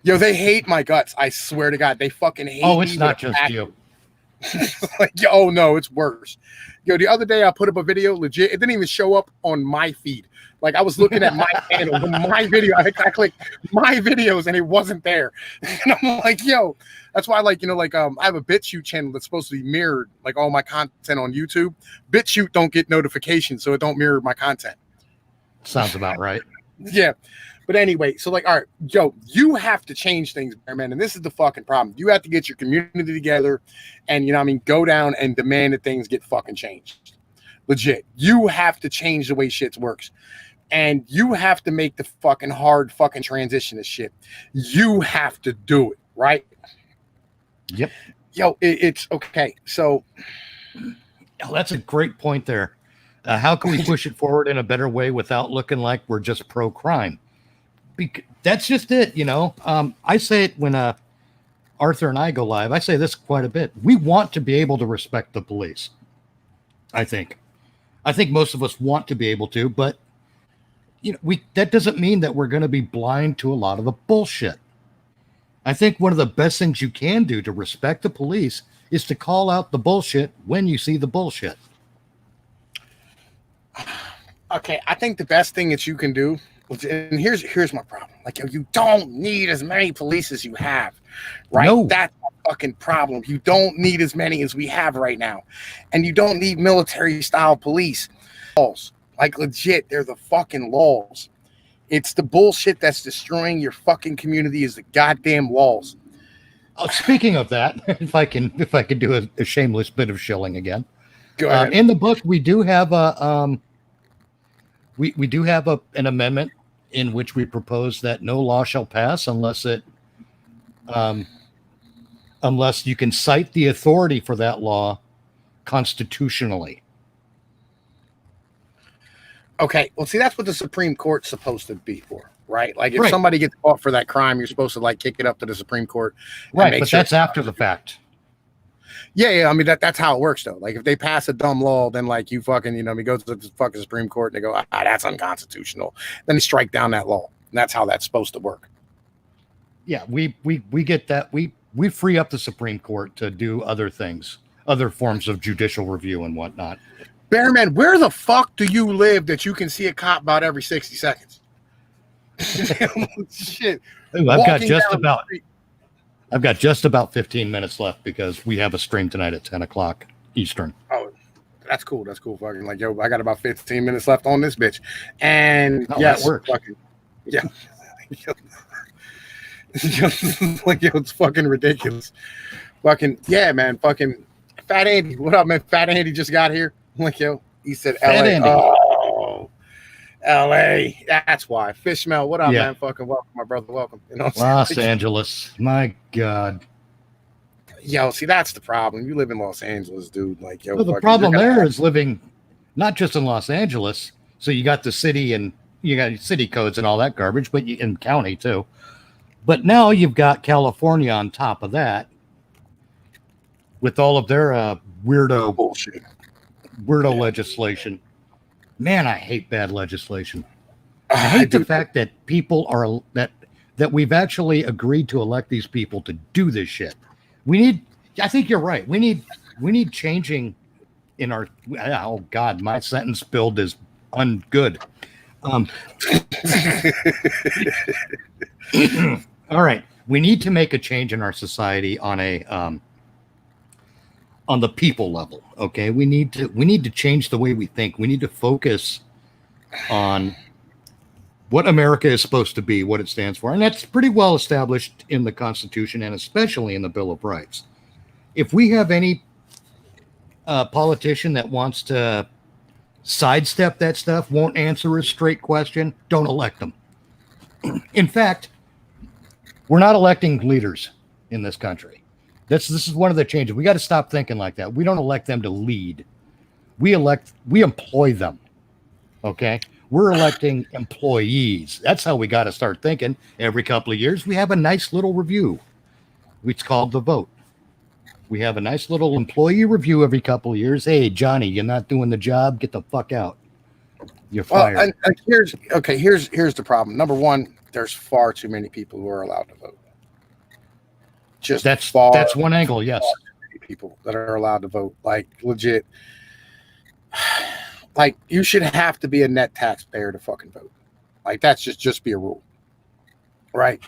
Yo, they hate my guts. I swear to God, they fucking hate me. Oh, it's not just you. Like, oh no, it's worse. The other day I put up a video, legit. It didn't even show up on my feed. Like I was looking at my channel, my video. I clicked my videos and it wasn't there. And I'm like, yo, that's why, like, I have a BitChute channel that's supposed to be mirrored, like all my content on YouTube. BitChute don't get notifications, so it don't mirror my content. Sounds about right. Yeah. But anyway, so like, all right, yo, you have to change things, man. And this is the fucking problem. You have to get your community together and, go down and demand that things get fucking changed. Legit. You have to change the way shit works. And you have to make the fucking hard fucking transition of shit. You have to do it, right? Yep. Yo, it's okay. So that's a great point there. How can we push it forward in a better way without looking like we're just pro-crime? That's just it, I say it when Arthur and I go live. I say this quite a bit. We want to be able to respect the police. I think most of us want to be able to, but that doesn't mean that we're going to be blind to a lot of the bullshit. I think one of the best things you can do to respect the police is to call out the bullshit when you see the bullshit. Okay, I think the best thing that you can do, and here's my problem. Like, you don't need as many police as you have, right? No. That's a fucking problem. You don't need as many as we have right now. And you don't need military-style police. Like, legit, they're the fucking laws. It's the bullshit that's destroying your fucking community is the goddamn laws. Oh, speaking of that, if I can do a shameless bit of shilling again. Go ahead. In the book, we do have an amendment in which we propose that no law shall pass unless you can cite the authority for that law constitutionally. Okay, well, see, that's what the Supreme Court's supposed to be for, right? Like, if somebody gets caught for that crime, you're supposed to, like, kick it up to the Supreme Court. Right, but that's after the fact. Yeah, I mean, that's how it works, though. Like, if they pass a dumb law, then, like, you fucking, we go to the fucking Supreme Court, and they go, that's unconstitutional. Then they strike down that law. And that's how that's supposed to work. Yeah, we get that. We free up the Supreme Court to do other things, other forms of judicial review and whatnot. Bearman, where the fuck do you live that you can see a cop about every 60 seconds? Shit. Ooh, I've got just about 15 minutes left because we have a stream tonight at 10 o'clock Eastern. Oh, that's cool. That's cool. Fucking like, yo, I got about 15 minutes left on this bitch. And yes, that works. Fucking, yeah. Like, yo, it's fucking ridiculous. Fucking, yeah, man. Fucking Fat Andy. What up, man? Fat Andy just got here. I'm like, yo, he said Fat LA. Andy. Oh, LA. That's why. Fish smell. What up, Yeah. man? Fucking welcome, my brother. Welcome. You know what I'm Los saying? Angeles. My God. Yo, see, that's the problem. You live in Los Angeles, dude. Like, yo, Well, the fucking, problem there is living not just in Los Angeles. So you got the city and you got city codes and all that garbage, but in county too. But now you've got California on top of that with all of their weirdo bullshit. Legislation. Man, I hate bad legislation. I hate the fact that people are that we've actually agreed to elect these people to do this shit. I think you're right. We need changing in our. Oh God, my sentence build is ungood. All right, we need to make a change in our society on a on the people level. Okay, we need to change the way we think. We need to focus on what America is supposed to be, what it stands for, and that's pretty well established in the Constitution and especially in the Bill of Rights. If we have any politician that wants to sidestep that stuff, won't answer a straight question, don't elect them. In fact, we're not electing leaders in this country. This is one of the changes. We got to stop thinking like that. We don't elect them to lead. We employ them. Okay? We're electing employees. That's how we got to start thinking. Every couple of years, we have a nice little review. It's called the vote. We have a nice little employee review every couple of years. Hey, Johnny, you're not doing the job. Get the fuck out. You're fired. Well, and here's the problem. Number one, there's far too many people who are allowed to vote. That's one angle. Yes, people that are allowed to vote, like legit. Like, you should have to be a net taxpayer to fucking vote. Like, that's just be a rule, right?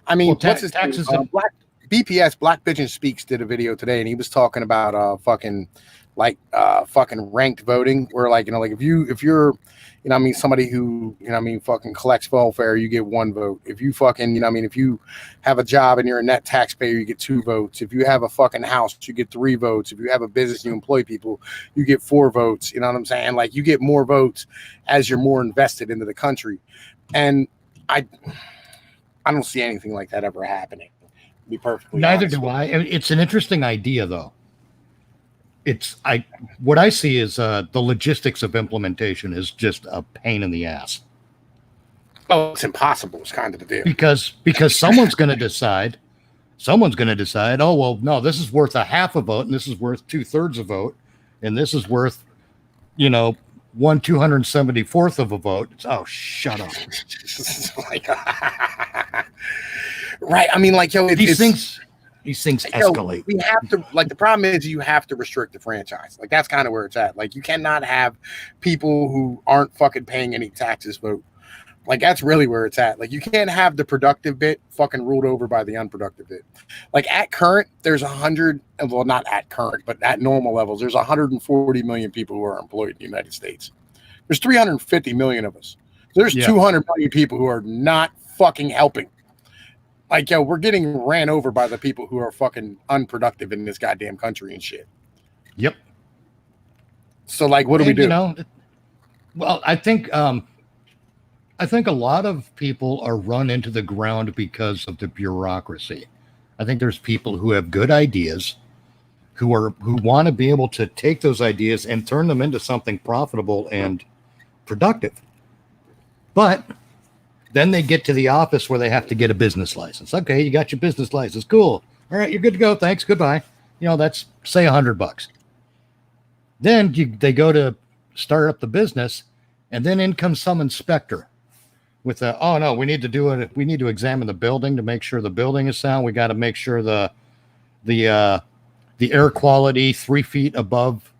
I mean, what's his taxes? BPS Black Pigeon Speaks did a video today, and he was talking about fucking ranked voting, where like if you're somebody who fucking collects welfare, you get 1 vote. If you fucking if you have a job and you're a net taxpayer, you get 2 votes. If you have a fucking house, you get 3 votes. If you have a business, you employ people, you get 4 votes. You know what I'm saying? Like, you get more votes as you're more invested into the country, and I don't see anything like that ever happening. To be perfectly neither honest do I. It's an interesting idea, though. What I see is the logistics of implementation is just a pain in the ass. Oh, it's impossible. It's kind of the deal. Because someone's going to decide. Oh, well, no, this is worth a half a vote, and this is worth 2/3 a vote, and this is worth, 1/274th of a vote. Oh, shut up. Right. I mean, like, yo, these things escalate. We have to, like, the problem is you have to restrict the franchise. Like, that's kind of where it's at. Like, you cannot have people who aren't fucking paying any taxes vote. Like, that's really where it's at. Like, you can't have the productive bit fucking ruled over by the unproductive bit. Like, at current, there's not at current, but at normal levels, there's 140 million people who are employed in the United States. There's 350 million of us. There's 200 million people who are not fucking helping. Like, yo, we're getting ran over by the people who are fucking unproductive in this goddamn country and shit. Yep. So, like, what do we do? Well, I think a lot of people are run into the ground because of the bureaucracy. I think there's people who have good ideas, who want to be able to take those ideas and turn them into something profitable and productive. But then they get to the office where they have to get a business license. Okay, you got your business license. Cool. All right, you're good to go. Thanks. Goodbye. That's, say, $100. Then they go to start up the business, and then in comes some inspector with oh no, we need to do it. We need to examine the building to make sure the building is sound. We got to make sure the air quality 3 feet above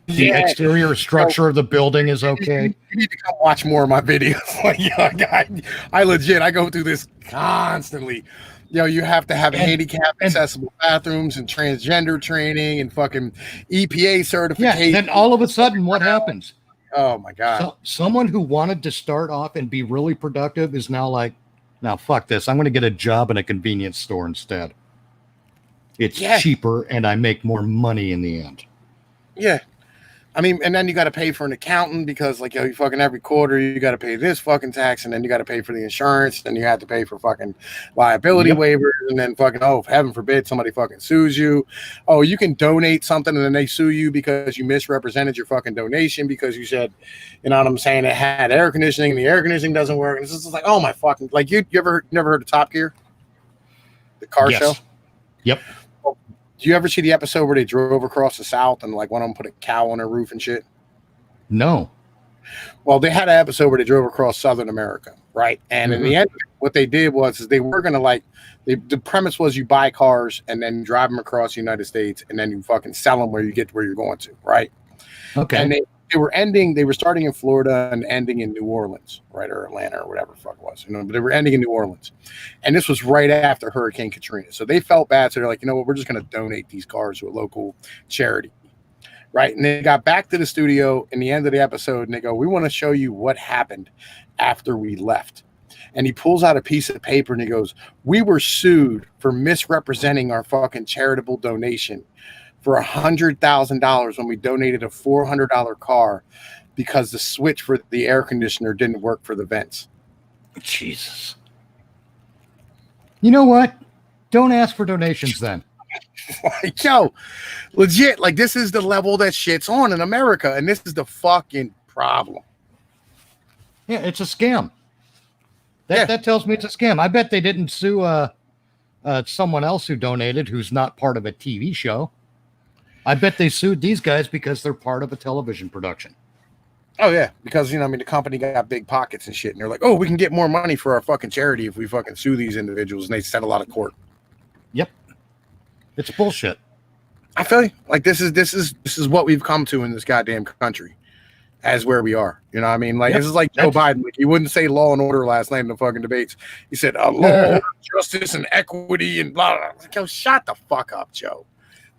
the exterior structure of the building is okay. You need to come watch more of my videos. Like, I go through this constantly. You have to have handicap accessible bathrooms and transgender training and fucking EPA certification. Yeah, then all of a sudden, what happens? Oh my God. Someone who wanted to start off and be really productive is now like, Now, fuck this. I'm going to get a job in a convenience store instead. It's cheaper and I make more money in the end. Yeah. I mean, and then you got to pay for an accountant because, like, you fucking every quarter you got to pay this fucking tax, and then you got to pay for the insurance, then you have to pay for fucking liability waivers, and then fucking, oh, heaven forbid somebody fucking sues you. Oh, you can donate something and then they sue you because you misrepresented your fucking donation because you said, you know what I'm saying, it had air conditioning and the air conditioning doesn't work. And it's just like, oh my fucking, like, you never heard of Top Gear, the car show? Yep. Do you ever see the episode where they drove across the South and like one of them put a cow on their roof and shit? No. Well, they had an episode where they drove across Southern America, right? And in the end, what they did was they were going to the premise was you buy cars and then drive them across the United States and then you fucking sell them where you get to where you're going to, right? Okay. And they were starting in Florida and ending in New Orleans, right? Or Atlanta or whatever the fuck it was, but they were ending in New Orleans. And this was right after Hurricane Katrina. So they felt bad. So they're like, you know what? We're just going to donate these cars to a local charity. Right. And they got back to the studio in the end of the episode and they go, we want to show you what happened after we left. And he pulls out a piece of paper and he goes, we were sued for misrepresenting our fucking charitable donation for $100,000 when we donated a $400 car because the switch for the air conditioner didn't work for the vents. Jesus. You know what? Don't ask for donations then. Like, yo, legit, like this is the level that shit's on in America, and this is the fucking problem. Yeah, it's a scam. That tells me it's a scam. I bet they didn't sue someone else who donated who's not part of a TV show. I bet they sued these guys because they're part of a television production. Oh, yeah, because, the company got big pockets and shit, and they're like, oh, we can get more money for our fucking charity if we fucking sue these individuals, and they settle out of court. Yep. It's bullshit. I feel you. Like, this is what we've come to in this goddamn country as where we are. You know what I mean? Like, This is like Joe Biden. Like, he wouldn't say law and order last night in the fucking debates. He said, law, justice, and equity, and blah, blah. Like, yo, shut the fuck up, Joe.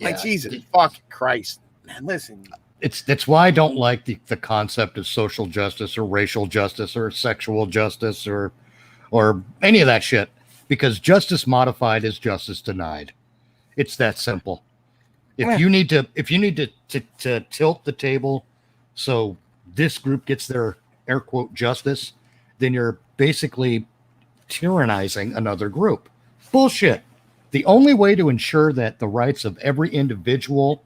Like, Jesus fucking Christ. Man, listen. That's why I don't like the concept of social justice or racial justice or sexual justice or any of that shit, because justice modified is justice denied. It's that simple. If you need to tilt the table so this group gets their air quote justice, then you're basically tyrannizing another group. Bullshit. The only way to ensure that the rights of every individual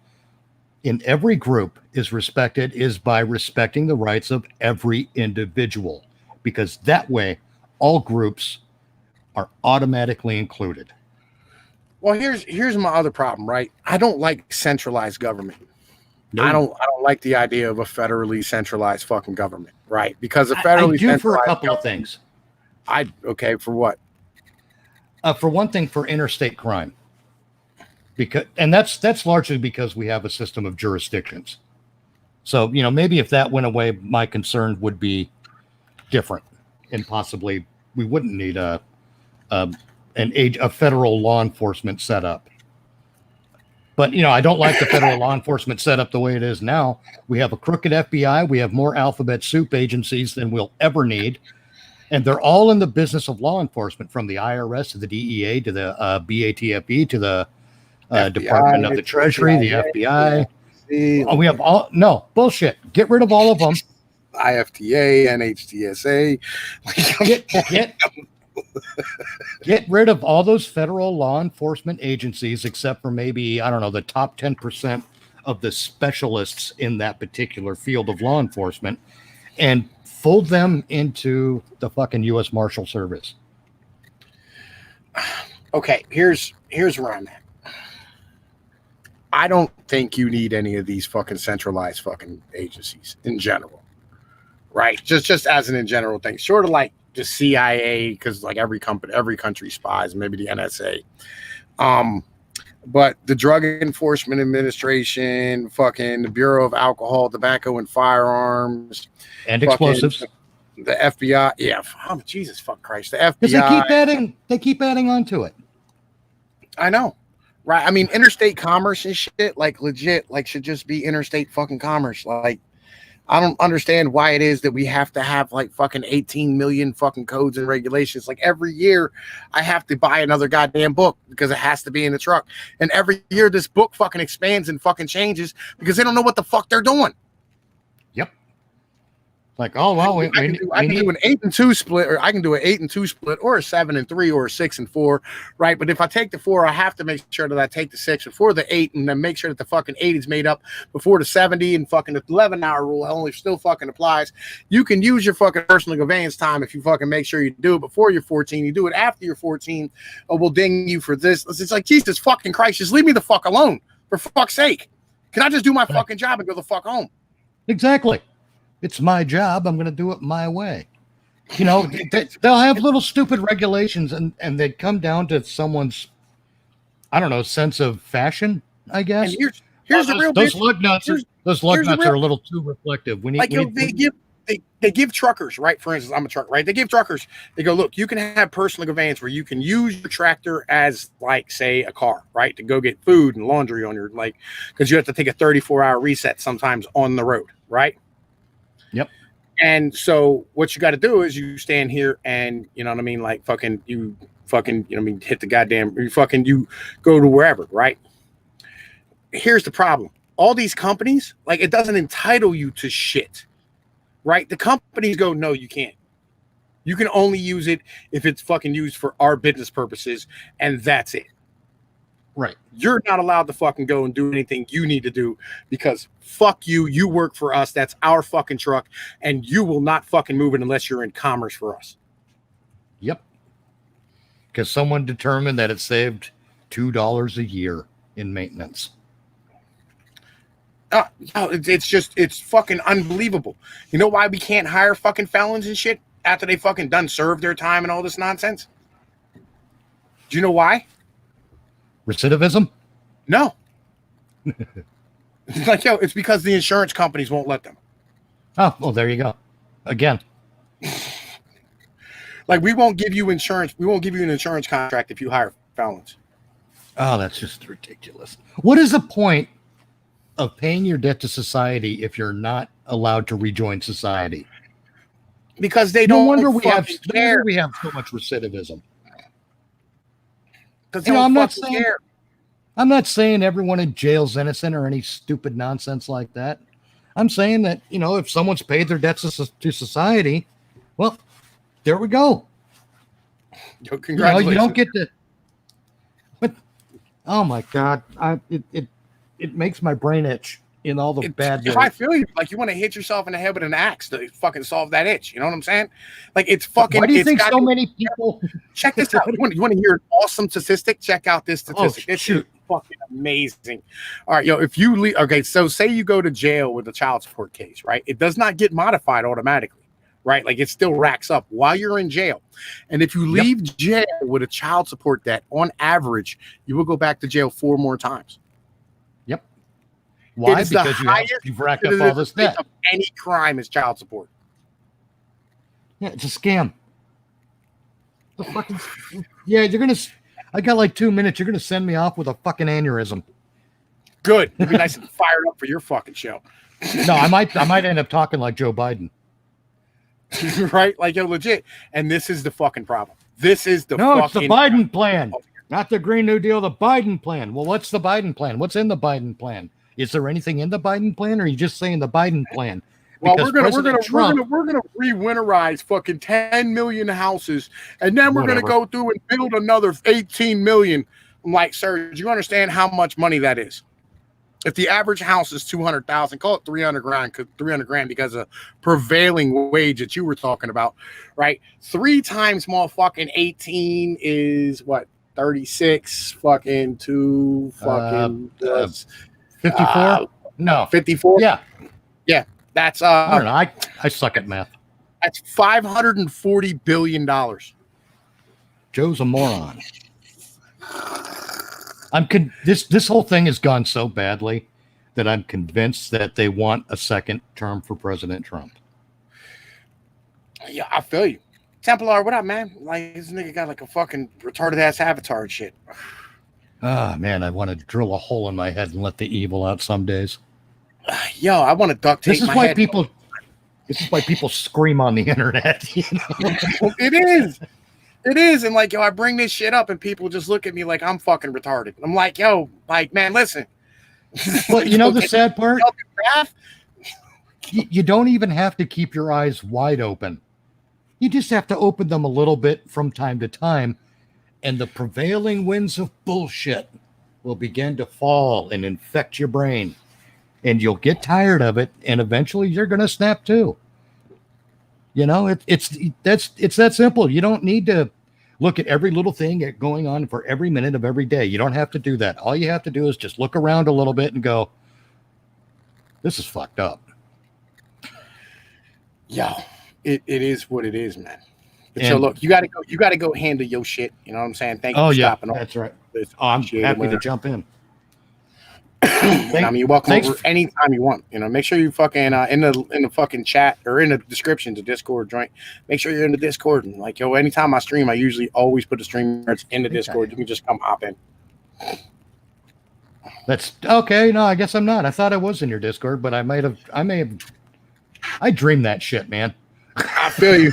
in every group is respected is by respecting the rights of every individual, because that way all groups are automatically included. Well, here's my other problem, right? I don't like centralized government. No. I don't like the idea of a federally centralized fucking government, right? Because a federally I do for a couple of things. Okay, for what? For one thing, for interstate crime. And that's largely because we have a system of jurisdictions. So, maybe if that went away, my concern would be different, and possibly we wouldn't need a federal law enforcement setup. But, I don't like the federal law enforcement setup the way it is now. We have a crooked FBI. We have more alphabet soup agencies than we'll ever need. And they're all in the business of law enforcement, from the IRS to the DEA to the BATFE to the Department of the Treasury, the FBI. We have bullshit. Get rid of all of them. IFTA, NHTSA. Get rid of all those federal law enforcement agencies, except for maybe, I don't know, the top 10% of the specialists in that particular field of law enforcement, and fold them into the fucking U.S. Marshal Service. Okay, here's where I'm at. I don't think you need any of these fucking centralized fucking agencies in general, right? Just as an in general thing, sort of like the CIA, because like every country spies, maybe the NSA. But the Drug Enforcement Administration, fucking the Bureau of Alcohol, Tobacco, and Firearms, and explosives, the FBI. Yeah, Jesus fuck Christ, the FBI. Because they keep adding on to it. I know, right? I mean, interstate commerce and shit, like legit, like should just be interstate fucking commerce. Like, I don't understand why it is that we have to have like fucking 18 million fucking codes and regulations. Like every year I have to buy another goddamn book because it has to be in the truck. And every year this book fucking expands and fucking changes because they don't know what the fuck they're doing. Yep. Like, oh well, I can do an 8 and 2 split, or I can do an 8 and 2 split, or a 7 and 3, or a 6 and 4, right? But if I take the 4, I have to make sure that I take the 6 before the 8, and then make sure that the fucking 8 is made up before the 70, and fucking the 11-hour rule only still fucking applies. You can use your fucking personal conveyance time if you fucking make sure you do it before you're 14. You do it after you're 14, or we'll ding you for this. It's like, Jesus fucking Christ, just leave me the fuck alone, for fuck's sake. Can I just do my fucking job and go the fuck home? Exactly. It's my job. I'm going to do it my way. You know, they'll have little stupid regulations, and they come down to someone's, I don't know, sense of fashion, I guess. And here's the real those lug nuts. Those lug nuts are a little too reflective. They give truckers, right? For instance, I'm a trucker, right? They give truckers, they go, look, you can have personal conveyance where you can use your tractor as, like, say, a car, right? To go get food and laundry on your, like, because you have to take a 34-hour reset sometimes on the road, right? Yep. And so what you got to do is you stand here and, you know what I mean? Like you know, hit the goddamn, you go to wherever, right? Here's the problem. All these companies, like, it doesn't entitle you to shit, right? The companies go, no, you can't. You can only use it if it's fucking used for our business purposes, and that's it. Right. You're not allowed to fucking go and do anything you need to do because fuck you. You work for us. That's our fucking truck. And you will not fucking move it unless you're in commerce for us. Yep. Because someone determined that it saved $2 a year in maintenance. It's fucking unbelievable. You know why we can't hire fucking felons and shit after they fucking done served their time and all this nonsense? Do you know why? Recidivism? No. It's like, it's because the insurance companies won't let them. Oh, well, there you go. Again. Like, we won't give you insurance. We won't give you an insurance contract if you hire felons. Oh, that's just ridiculous. What is the point of paying your debt to society if you're not allowed to rejoin society? Because they don't. No wonder we have so much recidivism. Because I'm not saying everyone in jail's innocent or any stupid nonsense like that. I'm saying that, you know, if someone's paid their debts to society, well, there we go. Yo, congratulations. You don't get to. But oh my God, it makes my brain itch in all the bad ways. I feel you. Like, you want to hit yourself in the head with an axe to fucking solve that itch. You know what I'm saying? Like, it's fucking. Why do you think so many people? Check this out. You want to hear an awesome statistic? Check out this statistic. Oh, shoot. It's fucking amazing. All right, if you leave, okay, so say you go to jail with a child support case, right? It does not get modified automatically, right? Like, it still racks up while you're in jail. And if you leave jail with a child support debt, on average, you will go back to jail 4 more times. Why? Because you've racked up all this debt. Of any crime is child support. Yeah, it's a scam. The fucking I got like 2 minutes. You're gonna send me off with a fucking aneurysm. Good. You'll be nice and fired up for your fucking show. No, I might end up talking like Joe Biden. Right? Like, legit. And this is the fucking problem. It's the Biden plan, not the Green New Deal. The Biden plan. Well, what's the Biden plan? What's in the Biden plan? Is there anything in the Biden plan, or are you just saying the Biden plan? Well, we're gonna re-winterize fucking 10 million houses, and then we're gonna go through and build another 18 million. I'm like, sir, do you understand how much money that is? If the average house is 200,000, call it 300 grand because of prevailing wage that you were talking about, right? 3 times more fucking 18 is what? 36 fucking 2 fucking 54? No. 54? Yeah. Yeah. That's I don't know. I suck at math. That's $540 billion. Joe's a moron. This whole thing has gone so badly that I'm convinced that they want a second term for President Trump. Yeah, I feel you. Templar, what up, man? Like, this nigga got like a fucking retarded ass avatar and shit. Ah, man, I want to drill a hole in my head and let the evil out some days. Yo, I want to duct tape. This is why people scream on the internet. You know? It is. And like, yo, I bring this shit up and people just look at me like I'm fucking retarded. I'm like, yo, like, man, listen. Well, you know, the sad part, you don't even have to keep your eyes wide open. You just have to open them a little bit from time to time, and the prevailing winds of bullshit will begin to fall and infect your brain, and you'll get tired of it, and eventually you're going to snap too. You know, it's that simple. You don't need to look at every little thing going on for every minute of every day. You don't have to do that. All you have to do is just look around a little bit and go, this is fucked up. Yo, it is what it is, man. But so look, you gotta go handle your shit. You know what I'm saying? Thank you for stopping. That's right. I'm happy to jump in. I mean, you're welcome over anytime you want. You know, make sure you fucking in the fucking chat or in the description to Discord joint. Make sure you're in the Discord. And like, yo, anytime I stream, I usually always put the stream notes in the Discord. You can just come hop in. That's okay. No, I guess I'm not. I thought I was in your Discord, but I may have. I dream that shit, man. I feel you.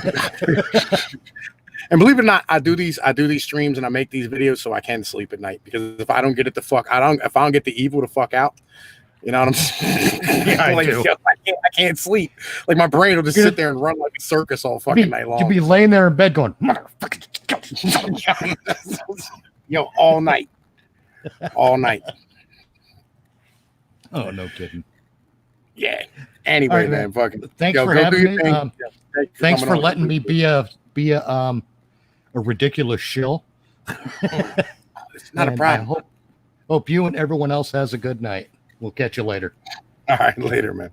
And believe it or not, I do these streams and I make these videos so I can sleep at night, because if I don't get it the fuck, if I don't get the evil to fuck out, you know what I'm saying? Yeah, I do. I can't sleep. Like my brain will just sit there and run like a circus all fucking night long. You'll be laying there in bed going, motherfucker. Yo, all night. All night. Oh, no kidding. Yeah. Anyway, right, man, fucking thanks for having me. Thanks for letting me be a ridiculous shill. It's not a problem. I hope you and everyone else has a good night. We'll catch you later. All right, later, man.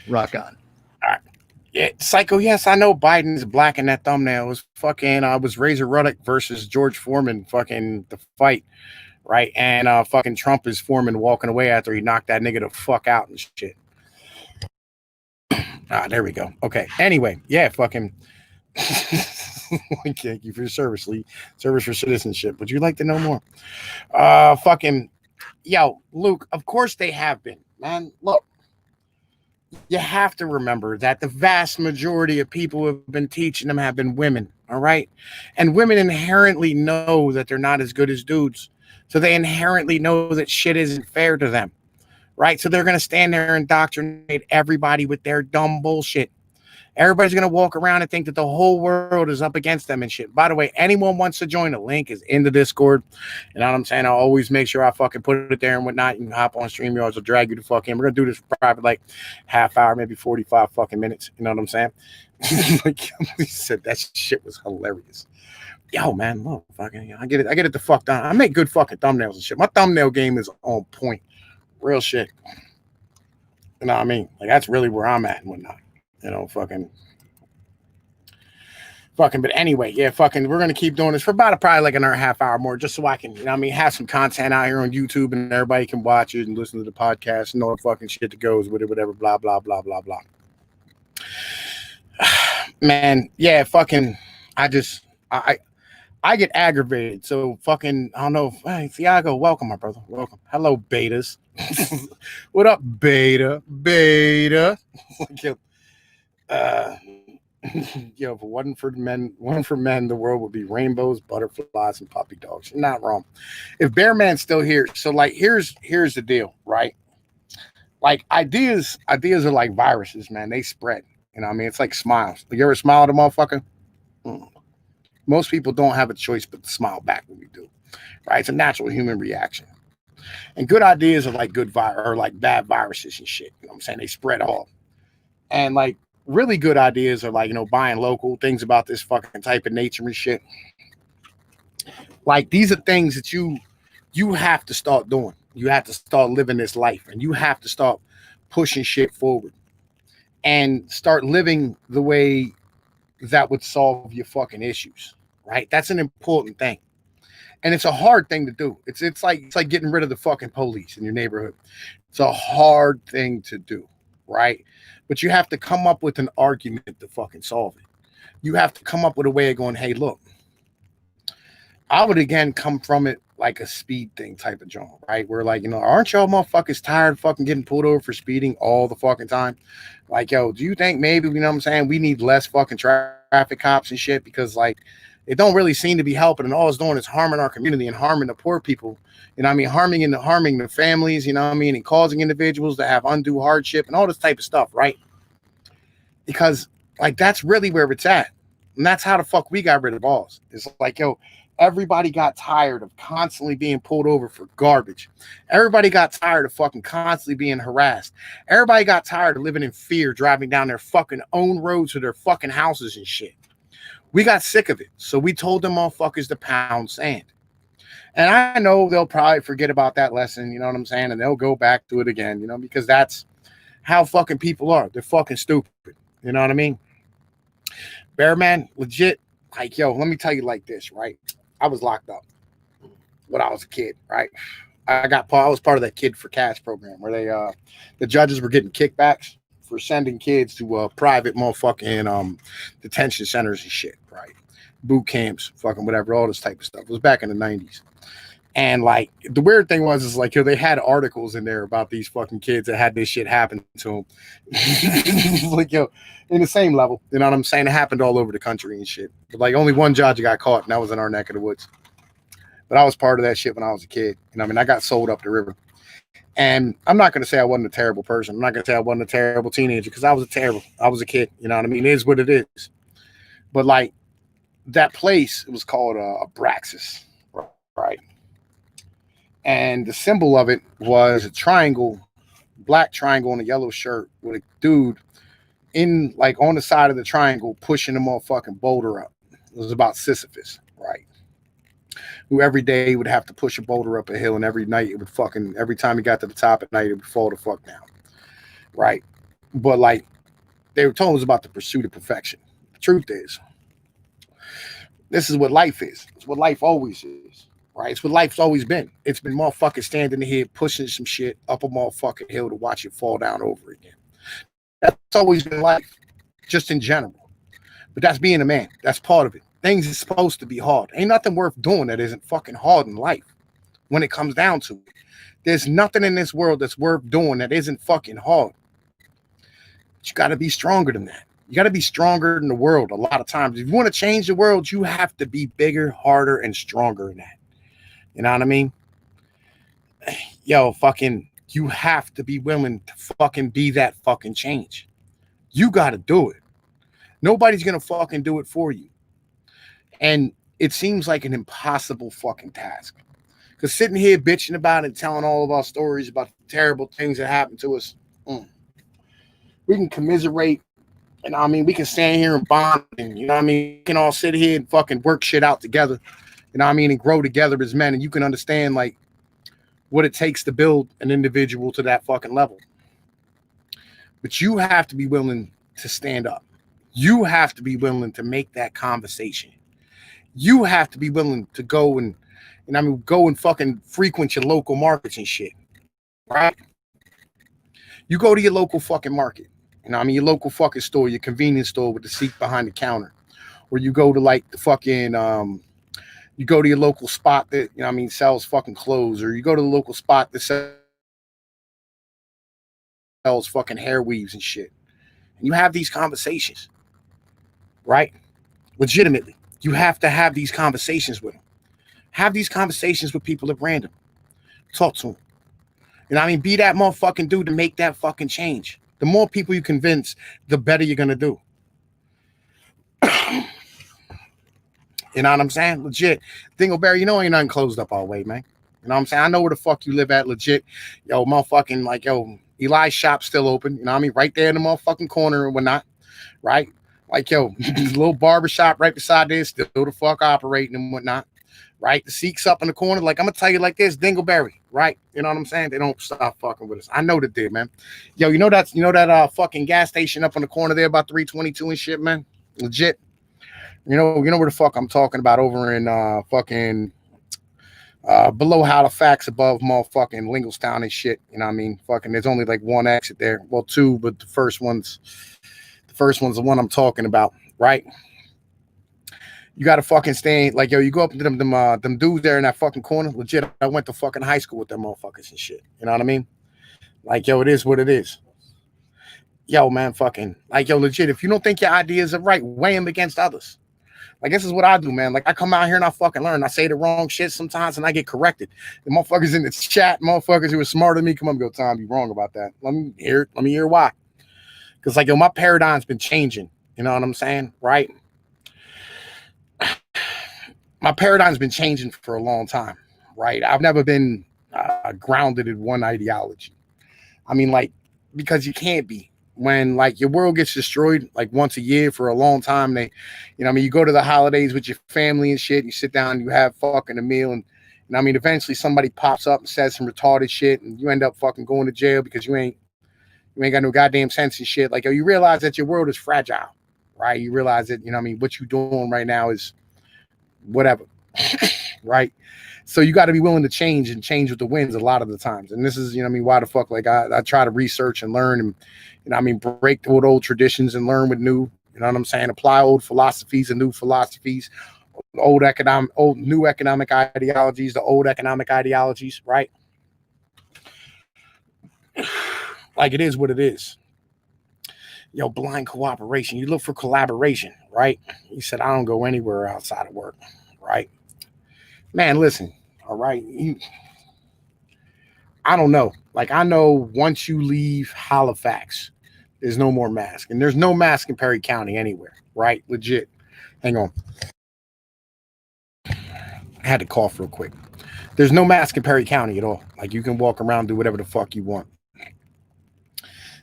Rock on. All right. Yeah, Psycho, yes, I know Biden's black in that thumbnail. It was fucking was Razor Ruddock versus George Foreman fucking the fight, right? And fucking Trump is Foreman walking away after he knocked that nigga the fuck out and shit. There we go. Okay. Anyway, yeah, fucking thank you for your service, Lee. Service for citizenship. Would you like to know more? Fucking yo, Luke, of course they have been, man. Look, you have to remember that the vast majority of people who have been teaching them have been women, all right? And women inherently know that they're not as good as dudes. So they inherently know that shit isn't fair to them. Right? So they're going to stand there and indoctrinate everybody with their dumb bullshit. Everybody's going to walk around and think that the whole world is up against them and shit. By the way, anyone wants to join, the link is in the Discord. You know what I'm saying? I'll always make sure I fucking put it there and whatnot. You can hop on StreamYards or drag you to fucking. We're going to do this for probably like half hour, maybe 45 fucking minutes. You know what I'm saying? Like he said, that shit was hilarious. Yo, man, look, fucking, I get it the fuck down. I make good fucking thumbnails and shit. My thumbnail game is on point. Real shit. You know what I mean? Like, that's really where I'm at and whatnot. You know, fucking. But anyway, yeah, fucking, we're going to keep doing this for about probably like another half hour more, just so I can, you know what I mean, have some content out here on YouTube and everybody can watch it and listen to the podcast and all the fucking shit that goes with it, whatever, blah, blah, blah, blah, blah. Man, yeah, fucking, I get aggravated. So fucking, I don't know. Hey, Thiago, welcome, my brother. Welcome. Hello, betas. What up, beta? Yo, if it wasn't for men, the world would be rainbows, butterflies, and puppy dogs. You're not wrong. If Bear Man's still here, so like here's the deal, right? Like ideas are like viruses, man. They spread. You know what I mean? It's like smiles. You ever smile at a motherfucker? Most people don't have a choice but to smile back when you do, right? It's a natural human reaction. And good ideas are like like bad viruses and shit. You know what I'm saying? They spread all. And like really good ideas are like, you know, buying local, things about this fucking type of nature and shit. Like these are things that you have to start doing. You have to start living this life, and you have to start pushing shit forward and start living the way that would solve your fucking issues, right? That's an important thing. And it's a hard thing to do. It's like getting rid of the fucking police in your neighborhood. It's a hard thing to do, right? But you have to come up with an argument to fucking solve it. You have to come up with a way of going, hey, look, I would again come from it like a speed thing type of joint, right? Where like, aren't y'all motherfuckers tired of fucking getting pulled over for speeding all the fucking time? Like, yo, do you think maybe, what I'm saying, we need less fucking traffic cops and shit? Because like it don't really seem to be helping, and all it's doing is harming our community and harming the poor people. Harming the families, and causing individuals to have undue hardship and all this type of stuff, right? Because like that's really where it's at. And that's how the fuck we got rid of laws. It's like, yo, everybody got tired of constantly being pulled over for garbage. Everybody got tired of fucking constantly being harassed. Everybody got tired of living in fear, driving down their fucking own roads to their fucking houses and shit. We got sick of it. So we told them motherfuckers to pound sand. And I know they'll probably forget about that lesson, you know what I'm saying? And they'll go back to it again, because that's how fucking people are. They're fucking stupid. You know what I mean? Bear man, legit, like, yo, let me tell you like this, right? I was locked up when I was a kid, right? I was part of that Kid for Cash program where the judges were getting kickbacks for sending kids to private motherfucking detention centers and shit, right? Boot camps, fucking whatever, all this type of stuff. It was back in the 90s. And like the weird thing is like, yo, they had articles in there about these fucking kids that had this shit happen to them. Like, yo, in the same level, you know what I'm saying? It happened all over the country and shit. But like only one judge got caught, and that was in our neck of the woods. But I was part of that shit when I was a kid. I got sold up the river. And I'm not going to say I wasn't a terrible person. I'm not going to say I wasn't a terrible teenager, because I was a kid. You know what I mean? It is what it is. But like that place, it was called Abraxas, right? And the symbol of it was a triangle, black triangle on a yellow shirt with a dude in like on the side of the triangle pushing the motherfucking boulder up. It was about Sisyphus, right? Who every day would have to push a boulder up a hill, and every night it would every time he got to the top at night, it would fall the fuck down, right? But like they were told, it was about the pursuit of perfection. The truth is, this is what life is. It's what life always is, right? It's what life's always been. It's been motherfucking standing here pushing some shit up a motherfucking hill to watch it fall down over again. That's always been life, just in general. But that's being a man. That's part of it. Things are supposed to be hard. Ain't nothing worth doing that isn't fucking hard in life when it comes down to it. There's nothing in this world that's worth doing that isn't fucking hard. But you got to be stronger than that. You got to be stronger than the world a lot of times. If you want to change the world, you have to be bigger, harder, and stronger than that. You know what I mean? Yo, fucking, you have to be willing to fucking be that fucking change. You got to do it. Nobody's going to fucking do it for you. And it seems like an impossible fucking task. Because sitting here bitching about it, telling all of our stories about the terrible things that happened to us, we can commiserate. And we can stand here and bond, and we can all sit here and fucking work shit out together, and grow together as men. And you can understand like what it takes to build an individual to that fucking level. But you have to be willing to stand up. You have to be willing to make that conversation. You have to be willing to go and go and fucking frequent your local markets and shit, right? You go to your local fucking market. Your local fucking store, your convenience store with the seat behind the counter. Or you go to like the fucking, you go to your local spot that, sells fucking clothes. Or you go to the local spot that sells fucking hair weaves and shit. And you have these conversations, right? Legitimately. You have to have these conversations with them. Have these conversations with people at random. Talk to them. Be that motherfucking dude to make that fucking change. The more people you convince, the better you're going to do. You know what I'm saying? Legit. Dingleberry, ain't nothing closed up all the way, man. You know what I'm saying? I know where the fuck you live at, legit. Yo, motherfucking, like, yo, Eli's shop's still open. Right there in the motherfucking corner and whatnot. Right? Like, yo, little barber shop right beside this, still the fuck operating and whatnot. Right? The Sikhs up in the corner. Like, I'm going to tell you like this, Dingleberry, right? You know what I'm saying? They don't stop fucking with us. I know they did, man. Yo, you know that fucking gas station up on the corner there about 322 and shit, man? Legit. You know where the fuck I'm talking about, over in fucking below Halifax, above motherfucking Linglestown and shit. Fucking there's only like one exit there. Well, two, but the first one's the one I'm talking about, right? You got to fucking stay like, yo, you go up to them dudes there in that fucking corner. Legit, I went to fucking high school with them motherfuckers and shit. You know what I mean? Like, yo, it is what it is. Yo, man, fucking, like, yo, legit, if you don't think your ideas are right, weigh them against others. Like, this is what I do, man. Like, I come out here and I fucking learn. I say the wrong shit sometimes and I get corrected. The motherfuckers in the chat, motherfuckers who are smarter than me, come up and go, Tom, you wrong about that. Let me hear why. Because, like, yo, my paradigm's been changing. You know what I'm saying? Right? My paradigm's been changing for a long time. Right? I've never been grounded in one ideology. I mean, like, because you can't be. When like your world gets destroyed like once a year for a long time, they, you know, I mean, you go to the holidays with your family and shit. You sit down, you have fucking a meal, and I mean, eventually somebody pops up and says some retarded shit, and you end up fucking going to jail because you ain't got no goddamn sense and shit. Like, oh, you realize that your world is fragile, right? You realize that, you know, I mean, what you're doing right now is whatever, right? So you got to be willing to change and change with the winds a lot of the times. And this is, you know, I mean, why the fuck, like I try to research and learn and, you know, I mean, break with old traditions and learn with new, you know what I'm saying? Apply old philosophies and new philosophies, new economic ideologies, the old economic ideologies, right? Like, it is what it is. Yo, blind cooperation. You look for collaboration, right? He said, I don't go anywhere outside of work, right? Man, listen, all right. I don't know. Like, I know once you leave Halifax, there's no more mask. And there's no mask in Perry County anywhere, right? Legit. Hang on. I had to cough real quick. There's no mask in Perry County at all. Like, you can walk around, do whatever the fuck you want.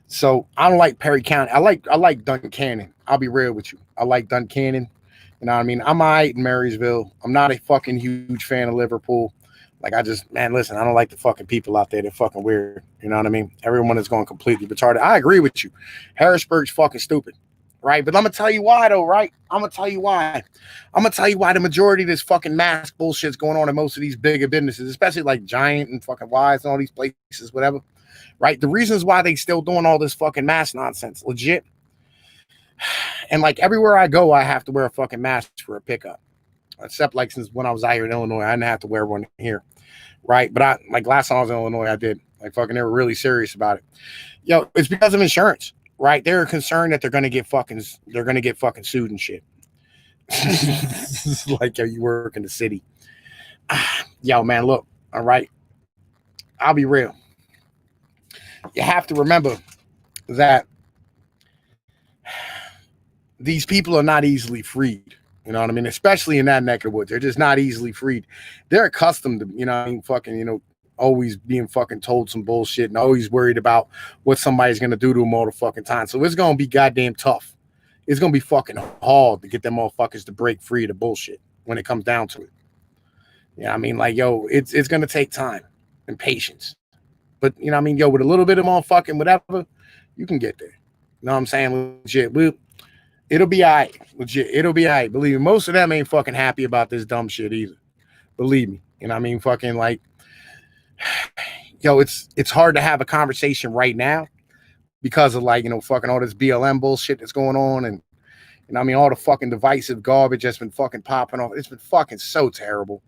So I don't like Perry County. I like Duncannon. I'll be real with you. I like Duncannon. You know what I mean? I'm all right in Marysville. I'm not a fucking huge fan of Liverpool. Like, I just, man, listen, I don't like the fucking people out there. They're fucking weird. You know what I mean? Everyone is going completely retarded. I agree with you. Harrisburg's fucking stupid, right? But I'm going to tell you why, though, right? I'm going to tell you why. I'm going to tell you why the majority of this fucking mask bullshit's going on in most of these bigger businesses, especially like Giant and fucking Wise and all these places, whatever, right? The reasons why they still doing all this fucking mask nonsense, legit. And like everywhere I go, I have to wear a fucking mask for a pickup. Except like since when I was out here in Illinois, I didn't have to wear one here. Right. But I like last time I was in Illinois, I did. Like fucking they were really serious about it. Yo, it's because of insurance, right? They're concerned that they're gonna get fucking sued and shit. Like, yo, you work in the city. Yo, man, look, all right. I'll be real. You have to remember that these people are not easily freed. You know what I mean? Especially in that neck of the woods. They're just not easily freed. They're accustomed to, you know, I mean, fucking, you know, always being fucking told some bullshit and always worried about what somebody's going to do to them all the fucking time. So it's going to be goddamn tough. It's going to be fucking hard to get them motherfuckers to break free of the bullshit when it comes down to it. You know what I mean? Like, yo, it's going to take time and patience. But, you know what I mean? Yo, with a little bit of motherfucking whatever, you can get there. You know what I'm saying? Legit. It'll be all right. Legit. It'll be all right. Believe me. Most of them ain't fucking happy about this dumb shit either. Believe me. You know what I mean? Fucking like, yo, it's hard to have a conversation right now because of like, you know, fucking all this BLM bullshit that's going on. And, you know what I mean? All the fucking divisive garbage that's been fucking popping off. It's been fucking so terrible.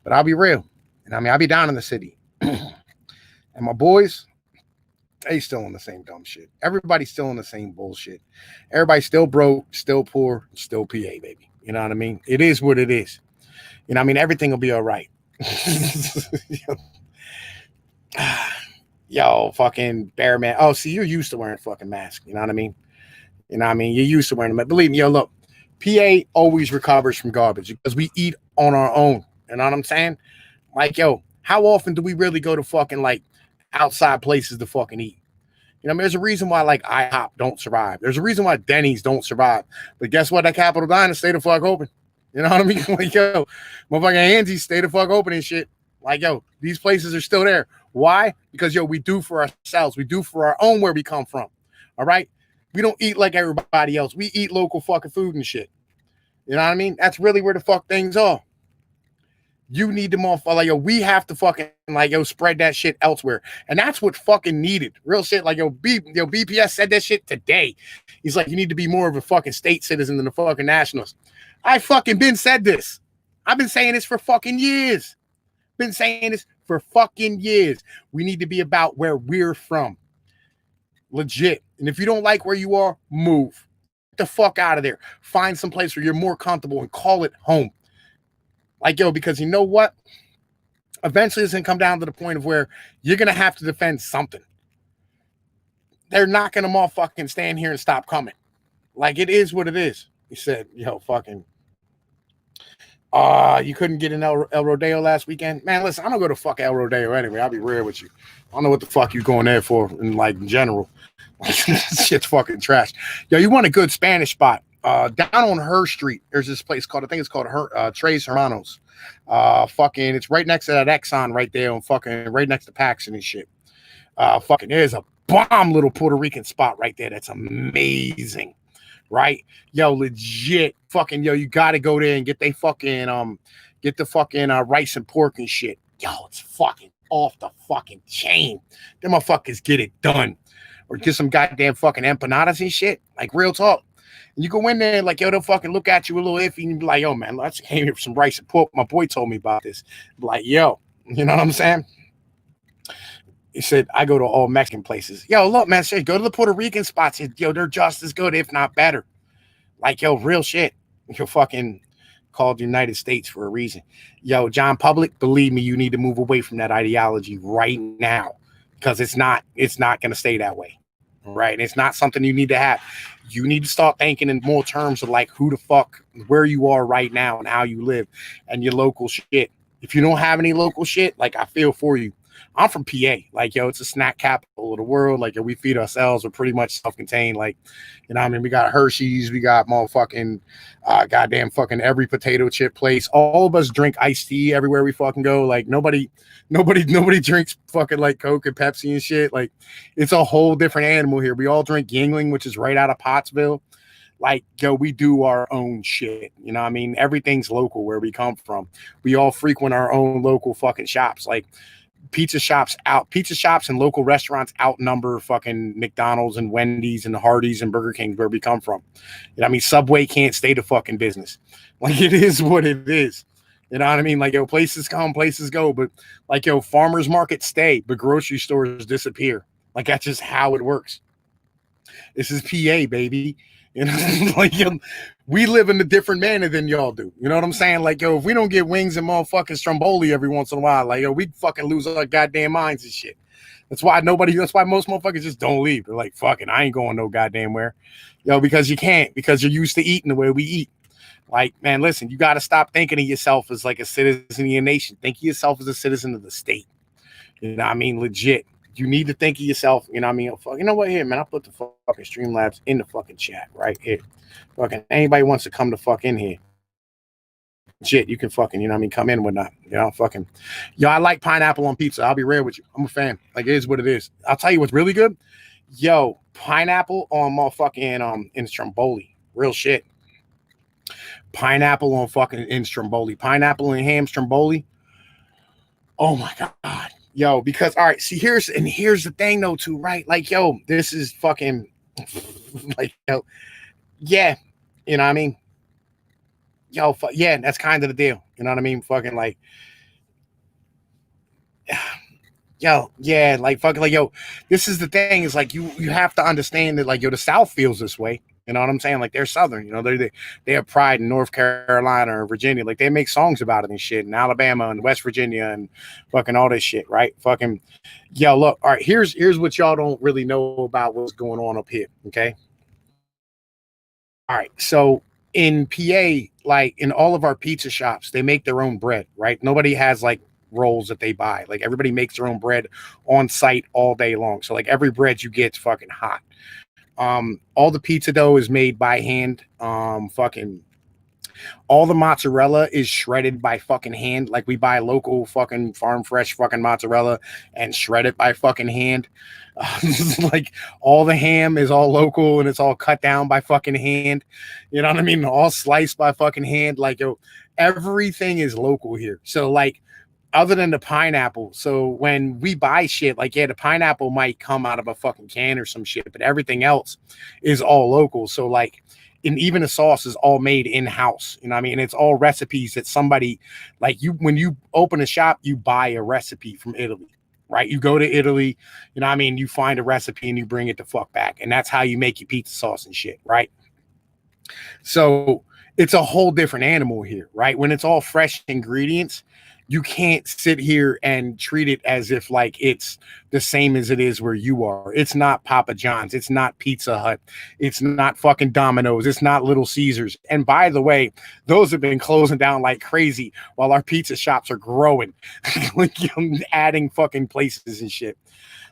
But I'll be real. And I mean, I'll be down in the city. And my boys, they still on the same dumb shit. Everybody's still on the same bullshit. Everybody's still broke, still poor, still PA, baby. You know what I mean? It is what it is. You know what I mean? Everything will be all right. Yo, fucking bear man. Oh, see, you're used to wearing fucking masks. You know what I mean? You know what I mean? You're used to wearing them. Believe me, yo, look, PA always recovers from garbage because we eat on our own. You know what I'm saying? Like, yo, how often do we really go to fucking like outside places to fucking eat? You know, I mean, there's a reason why like IHOP don't survive. There's a reason why Denny's don't survive. But guess what? That Capitol Diner stay the fuck open. You know what I mean? Like, yo, motherfucking Angie's stay the fuck open and shit. Like, yo, these places are still there. Why? Because, yo, we do for ourselves. We do for our own where we come from. All right? We don't eat like everybody else. We eat local fucking food and shit. You know what I mean? That's really where the fuck things are. You need to motherfucker, like, yo, we have to fucking, like, yo, spread that shit elsewhere. And that's what fucking needed. Real shit. Like, yo, BPS said that shit today. He's like, you need to be more of a fucking state citizen than a fucking nationalist. I fucking been said this. I've been saying this for fucking years. Been saying this for fucking years. We need to be about where we're from. Legit. And if you don't like where you are, move. Get the fuck out of there. Find some place where you're more comfortable and call it home. Like, yo, because you know what? Eventually it's going to come down to the point of where you're going to have to defend something. They're not going to motherfucking stand here and stop coming. Like, it is what it is. He said, yo, fucking, you couldn't get in El Rodeo last weekend? Man, listen, I don't go to fuck El Rodeo anyway. I'll be real with you. I don't know what the fuck you going there for in general. Shit's fucking trash. Yo, you want a good Spanish spot. Down on Her Street, there's this place called, I think it's called Tres Hermanos. Fucking, it's right next to that Exxon right there, on fucking right next to Paxson and shit. Fucking, there's a bomb little Puerto Rican spot right there. That's amazing, right? Yo, legit, fucking, yo, you gotta go there and get the fucking rice and pork and shit. Yo, it's fucking off the fucking chain. Them motherfuckers get it done, or get some goddamn fucking empanadas and shit. Like, real talk. And you go in there, like, yo, they'll fucking look at you a little iffy and be like, yo, man, let's came here for some rice and pork. My boy told me about this. Like, yo, you know what I'm saying? He said, I go to all Mexican places. Yo, look, man, shit, go to the Puerto Rican spots. Yo, they're just as good, if not better. Like, yo, real shit. You're fucking called United States for a reason. Yo, John Public, believe me, you need to move away from that ideology right now, because it's not going to stay that way. Right? And it's not something you need to have. You need to start thinking in more terms of like who the fuck, where you are right now and how you live and your local shit. If you don't have any local shit, like, I feel for you. I'm from PA. Like, yo, it's a snack capital of the world. Like, yo, we feed ourselves. We're pretty much self-contained. Like, you know what I mean? We got Hershey's. We got motherfucking goddamn fucking every potato chip place. All of us drink iced tea everywhere we fucking go. Like, nobody drinks fucking like Coke and Pepsi and shit. Like, it's a whole different animal here. We all drink Yingling, which is right out of Pottsville. Like, yo, we do our own shit. You know what I mean? Everything's local where we come from. We all frequent our own local fucking shops. Like, pizza shops and local restaurants outnumber fucking McDonald's and Wendy's and Hardee's and Burger King where we come from. You know what I mean? Subway can't stay the fucking business. Like, it is what it is. You know what I mean? Like, yo, places come, places go. But, like, yo, farmers markets stay, but grocery stores disappear. Like, that's just how it works. This is PA, baby. You know, like, yo, we live in a different manner than y'all do. You know what I'm saying? Like, yo, if we don't get wings and motherfucking Stromboli every once in a while, like, yo, we'd fucking lose our goddamn minds and shit. That's why most motherfuckers just don't leave. They're like, fucking, I ain't going no goddamn where. Yo, because you can't, because you're used to eating the way we eat. Like, man, listen, you got to stop thinking of yourself as like a citizen of your nation. Think of yourself as a citizen of the state. You know what I mean? Legit. You need to think of yourself, you know what I mean? You know what? Here, man, I'll put the fucking Streamlabs in the fucking chat right here. Fucking anybody wants to come to fuck in here. Shit, you can fucking, you know what I mean, come in and whatnot. You know, fucking. Yo, I like pineapple on pizza. I'll be real with you. I'm a fan. Like, it is what it is. I'll tell you what's really good. Yo, pineapple on motherfucking in Stromboli. Real shit. Pineapple on fucking in Stromboli. Pineapple and ham Stromboli. Oh my God. Yo, because, all right, see, here's the thing though too, right? Like, yo, this is fucking like, yo, yeah, you know what I mean? Yo, yeah, that's kind of the deal. You know what I mean? Fucking like, yo, yeah, like fucking like, yo, this is the thing, is like you have to understand that, like, yo, the South feels this way. You know what I'm saying? Like, they're Southern, you know, they have pride in North Carolina or Virginia. Like, they make songs about it and shit in Alabama and West Virginia and fucking all this shit, right? Fucking, yo, look, all right, here's what y'all don't really know about what's going on up here, okay? All right, so in PA, like in all of our pizza shops, they make their own bread, right? Nobody has like rolls that they buy. Like, everybody makes their own bread on site all day long. So like every bread you get is fucking hot. All the pizza dough is made by hand. Fucking all the mozzarella is shredded by fucking hand. Like, we buy local fucking farm fresh fucking mozzarella and shred it by fucking hand. Like, all the ham is all local and it's all cut down by fucking hand. You know what I mean? All sliced by fucking hand. Like, yo, everything is local here. So like, other than the pineapple, so when we buy shit, like, yeah, the pineapple might come out of a fucking can or some shit, but everything else is all local. So like, and even the sauce is all made in-house. You know what I mean? And it's all recipes that somebody, like, you, when you open a shop, you buy a recipe from Italy, right? You go to Italy, you know what I mean? You find a recipe and you bring it the fuck back. And that's how you make your pizza sauce and shit, right? So it's a whole different animal here, right? When it's all fresh ingredients, you can't sit here and treat it as if like it's the same as it is where you are. It's not Papa John's. It's not Pizza Hut. It's not fucking Domino's. It's not Little Caesars. And by the way, those have been closing down like crazy while our pizza shops are growing, like, adding fucking places and shit.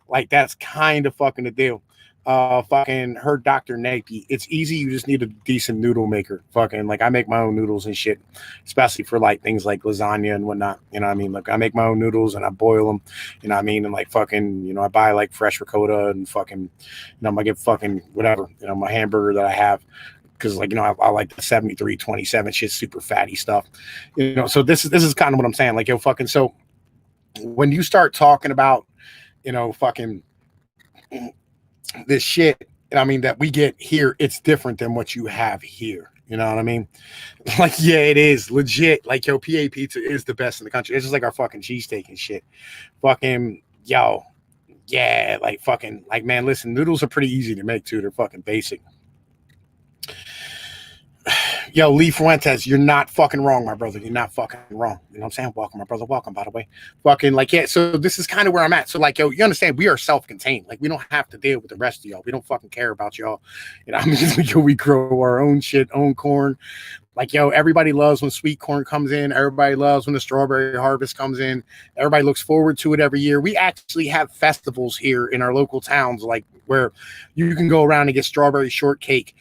Like, that's kind of fucking the deal. Fucking heard Dr. Napi. It's easy. You just need a decent noodle maker. Fucking, like, I make my own noodles and shit, especially for like things like lasagna and whatnot. You know what I mean? Like, I make my own noodles and I boil them. You know what I mean? And like fucking, you know, I buy like fresh ricotta and fucking, you know, I get fucking whatever, you know, my hamburger that I have. Because, like, you know, I like the 73-27 shit, super fatty stuff. You know, so this is kind of what I'm saying. Like, yo, fucking, so when you start talking about, you know, fucking this shit, I mean, that we get here, it's different than what you have here. You know what I mean? Like, yeah, it is legit. Like, yo, PA pizza is the best in the country. It's just like our fucking cheesesteak and shit. Fucking, yo, yeah, like, fucking, like, man, listen, noodles are pretty easy to make too. They're fucking basic. Yo, Lee Fuentes, you're not fucking wrong, my brother. You're not fucking wrong. You know what I'm saying? Welcome, my brother. Welcome, by the way. Fucking, like, yeah, so this is kind of where I'm at. So, like, yo, you understand, we are self-contained. Like, we don't have to deal with the rest of y'all. We don't fucking care about y'all. You know what I mean? Yo, we grow our own shit, own corn. Like, yo, everybody loves when sweet corn comes in. Everybody loves when the strawberry harvest comes in. Everybody looks forward to it every year. We actually have festivals here in our local towns, like, where you can go around and get strawberry shortcake.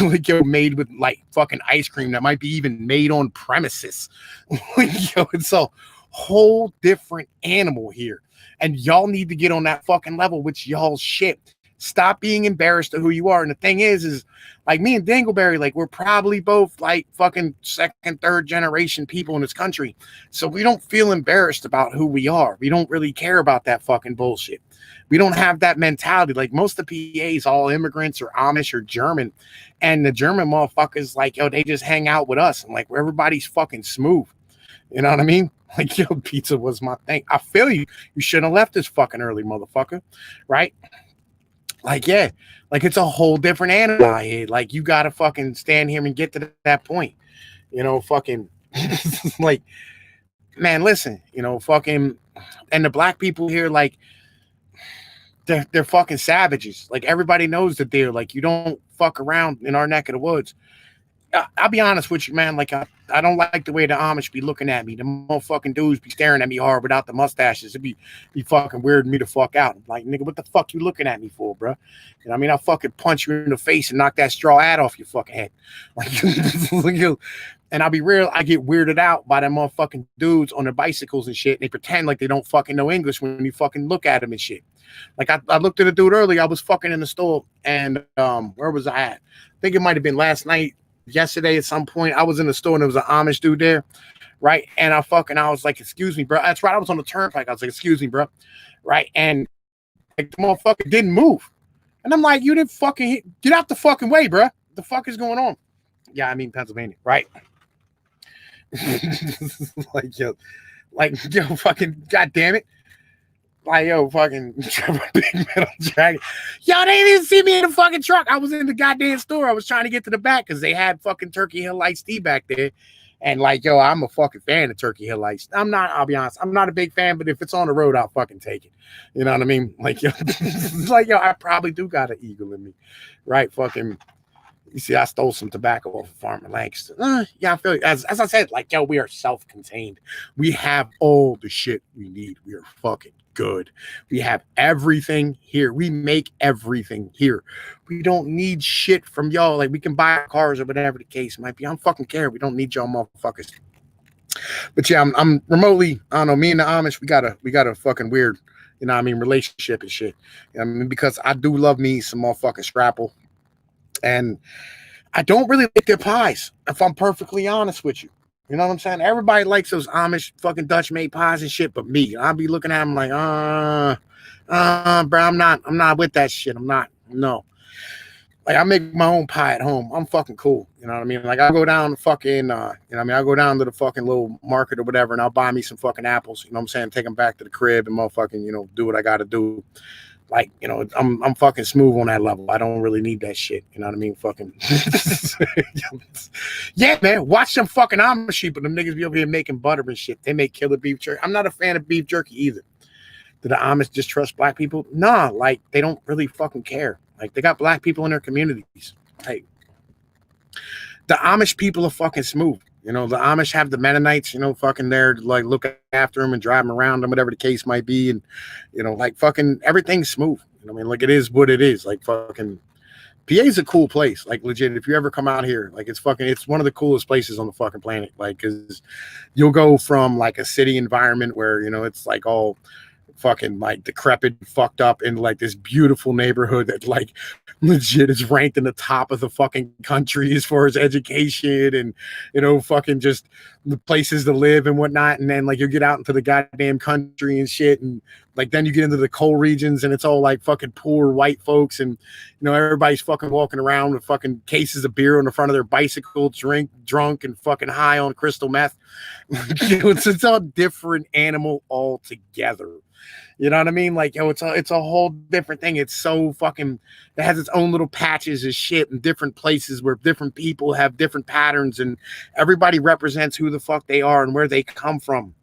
Like, yo, made with like fucking ice cream that might be even made on premises. Yo, it's a whole different animal here, and y'all need to get on that fucking level with y'all's shit. Stop being embarrassed of who you are. And the thing is like, me and Dingleberry, like, we're probably both like fucking second, third generation people in this country, so we don't feel embarrassed about who we are. We don't really care about that fucking bullshit. We don't have that mentality. Like, most of the PAs, all immigrants or Amish or German, and the German motherfuckers, like, yo, they just hang out with us, and like, everybody's fucking smooth. You know what I mean? Like, yo, pizza was my thing. I feel you. You shouldn't have left this fucking early, motherfucker. Right? Like, yeah, like, it's a whole different animal out here. Like, you gotta fucking stand here and get to that point. You know, fucking, like, man, listen, you know, fucking, and the black people here, like, they're fucking savages. Like, everybody knows that they're like, you don't fuck around in our neck of the woods. I'll be honest with you, man. Like, I don't like the way the Amish be looking at me. The motherfucking dudes be staring at me hard without the mustaches. It be fucking weirding me the fuck out. I'm like, nigga, what the fuck you looking at me for, bro? And I mean, I'll fucking punch you in the face and knock that straw hat off your fucking head. Like, and I'll be real, I get weirded out by them motherfucking dudes on their bicycles and shit. And they pretend like they don't fucking know English when you fucking look at them and shit. Like, I looked at a dude earlier. I was fucking in the store, and where was I at? I think it might have been yesterday at some point. I was in the store and there was an Amish dude there, right? And I was like, excuse me, bro. That's right. I was on the turnpike. I was like, excuse me, bro. Right? And like, the motherfucker didn't move. And I'm like, you didn't fucking get out the fucking way, bro. What the fuck is going on? Yeah, I mean Pennsylvania, right? like, yo, fucking goddamn it. Like, yo, fucking big metal dragon. Yo, they didn't see me in the fucking truck. I was in the goddamn store. I was trying to get to the back because they had fucking Turkey Hill iced tea back there. And like, yo, I'm a fucking fan of Turkey Hill iced. I'll be honest, I'm not a big fan, but if it's on the road, I'll fucking take it. You know what I mean? Like, yo, like, yo, I probably do got an eagle in me. Right? Fucking, you see, I stole some tobacco off of Farmer Langston. Yeah, I feel you. As I said, like, yo, we are self-contained. We have all the shit we need. We are fucking good. We have everything here. We make everything here. We don't need shit from y'all. Like, we can buy cars or whatever the case might be. I don't fucking care. We don't need y'all motherfuckers. But yeah, I'm remotely, I don't know, me and the Amish, we got a fucking weird, you know what I mean, relationship and shit. You know what I mean, because I do love me some motherfucking scrapple. And I don't really like their pies, if I'm perfectly honest with you. You know what I'm saying? Everybody likes those Amish fucking Dutch made pies and shit, but me, I'll be looking at them like, bro, I'm not with that shit. I'm not, no. like I make my own pie at home. I'm fucking cool. You know what I mean? Like I'll go down to fucking, you know what I mean? I'll go down to the fucking little market or whatever and I'll buy me some fucking apples. You know what I'm saying? Take them back to the crib and motherfucking, you know, do what I got to do. Like, you know, I'm fucking smooth on that level. I don't really need that shit. You know what I mean? Fucking. Yeah, man. Watch them fucking Amish sheep and them niggas be over here making butter and shit. They make killer beef jerky. I'm not a fan of beef jerky either. Do the Amish distrust black people? Nah, like they don't really fucking care. Like they got black people in their communities. Like the Amish people are fucking smooth. You know, the Amish have the Mennonites, you know, fucking there to like look after them and drive them around them, whatever the case might be. And, you know, like fucking everything's smooth. You know what I mean? Like it is what it is. Like fucking PA's a cool place. Like legit, if you ever come out here, like it's one of the coolest places on the fucking planet. Like, cause you'll go from like a city environment where, you know, it's like all fucking like decrepit, fucked up in like this beautiful neighborhood that like legit is ranked in the top of the fucking country as far as education and, you know, fucking just the places to live and whatnot. And then like you get out into the goddamn country and shit. And like, then you get into the coal regions and it's all like fucking poor white folks. And, you know, everybody's fucking walking around with fucking cases of beer on the front of their bicycle, drunk and fucking high on crystal meth. You know, it's a different animal altogether. You know what I mean? Like, yo, it's a whole different thing. It's so fucking, it has its own little patches of shit in different places where different people have different patterns and everybody represents who the fuck they are and where they come from.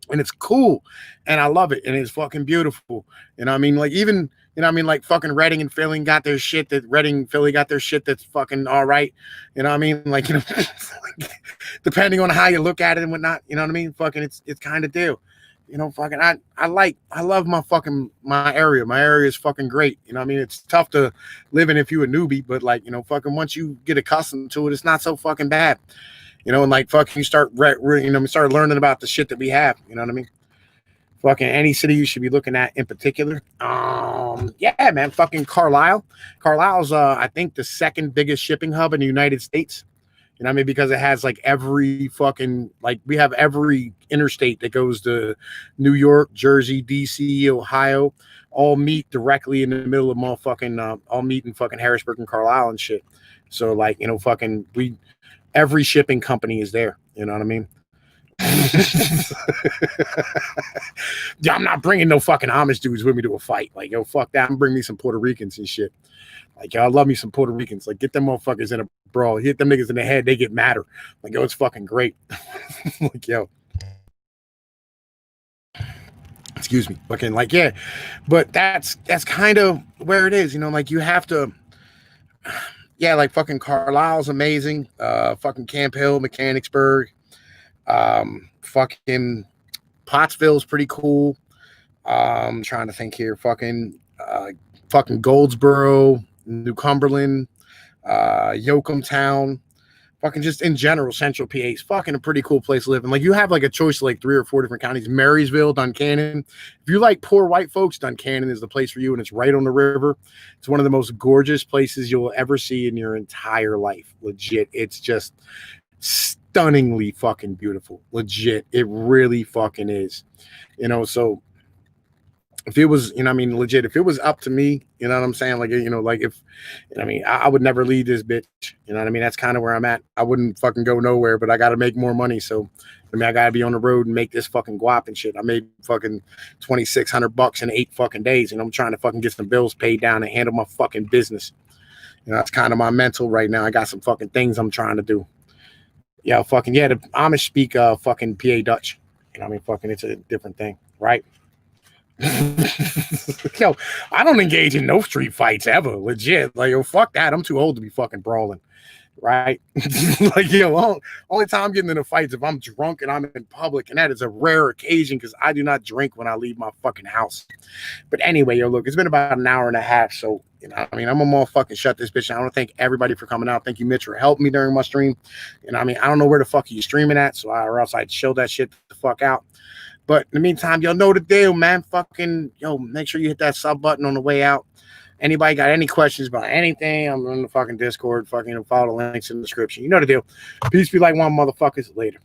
And it's cool. And I love it. And it's fucking beautiful. You know what I mean? Like even, you know what I mean? Like fucking Reading and Philly got their shit Philly got their shit that's fucking all right. You know what I mean? Like, you know, depending on how you look at it and whatnot, you know what I mean? Fucking it's kind of deal. You know, fucking, I love my area. My area is fucking great. You know what I mean? It's tough to live in if you're a newbie, but like, you know, fucking once you get accustomed to it, it's not so fucking bad. You know, and like fucking you start learning about the shit that we have. You know what I mean? Fucking any city you should be looking at in particular. Yeah, man, fucking Carlisle. Carlisle's I think the second biggest shipping hub in the United States. You know what I mean? Because it has like every fucking, like we have every interstate that goes to New York, Jersey, DC, Ohio, all meet directly in the middle of motherfucking, all meet in fucking Harrisburg and Carlisle and shit. So like, you know, fucking every shipping company is there. You know what I mean? Yeah, I'm not bringing no fucking Amish dudes with me to a fight. Like, yo, fuck that. I'm bringing me some Puerto Ricans and shit. Like, yo, I love me some Puerto Ricans. Like, get them motherfuckers in a brawl. Hit them niggas in the head. They get madder. Like, yo, it's fucking great. Like, yo. Excuse me. Fucking, like, yeah. But that's kind of where it is. You know, like, you have to. Yeah, like, fucking Carlisle's amazing. Fucking Camp Hill, Mechanicsburg. Fucking Pottsville's pretty cool. Trying to think here. Fucking Goldsboro, New Cumberland, Yoakumtown, fucking just in general, Central PA is fucking a pretty cool place to live. And like you have like a choice of like 3 or 4 different counties. Marysville, Duncannon. If you like poor white folks, Duncannon is the place for you, and it's right on the river. It's one of the most gorgeous places you'll ever see in your entire life. Legit. It's just stunningly fucking beautiful. Legit. It really fucking is. You know, so if it was, you know, I mean, legit, if it was up to me, you know what I'm saying? Like, you know, like if, you know, I mean, I would never leave this bitch. You know what I mean? That's kind of where I'm at. I wouldn't fucking go nowhere, but I got to make more money. So, I mean, I got to be on the road and make this fucking guap and shit. I made fucking $2,600 in 8 fucking days. And I'm trying to fucking get some bills paid down and handle my fucking business. You know, that's kind of my mental right now. I got some fucking things I'm trying to do. Yeah, fucking, yeah, the Amish speak fucking PA Dutch. You know what I mean? Fucking, it's a different thing, right? Yo, I don't engage in no street fights ever. Legit. Like, yo, fuck that. I'm too old to be fucking brawling. Right? Like, yo, only time I'm getting into fights if I'm drunk and I'm in public, and that is a rare occasion because I do not drink when I leave my fucking house. But anyway, yo, look, it's been about an hour and a half, so you know, I mean, I'm gonna motherfucking shut this bitch down. I want to thank everybody for coming out. Thank you, Mitch, for helping me during my stream. And I mean, I don't know where the fuck you streaming at, or else I'd show that shit the fuck out. But in the meantime, y'all know the deal, man. Fucking, yo, make sure you hit that sub button on the way out. Anybody got any questions about anything? I'm in the fucking Discord. Fucking follow the links in the description. You know the deal. Peace be like one, motherfuckers. Later.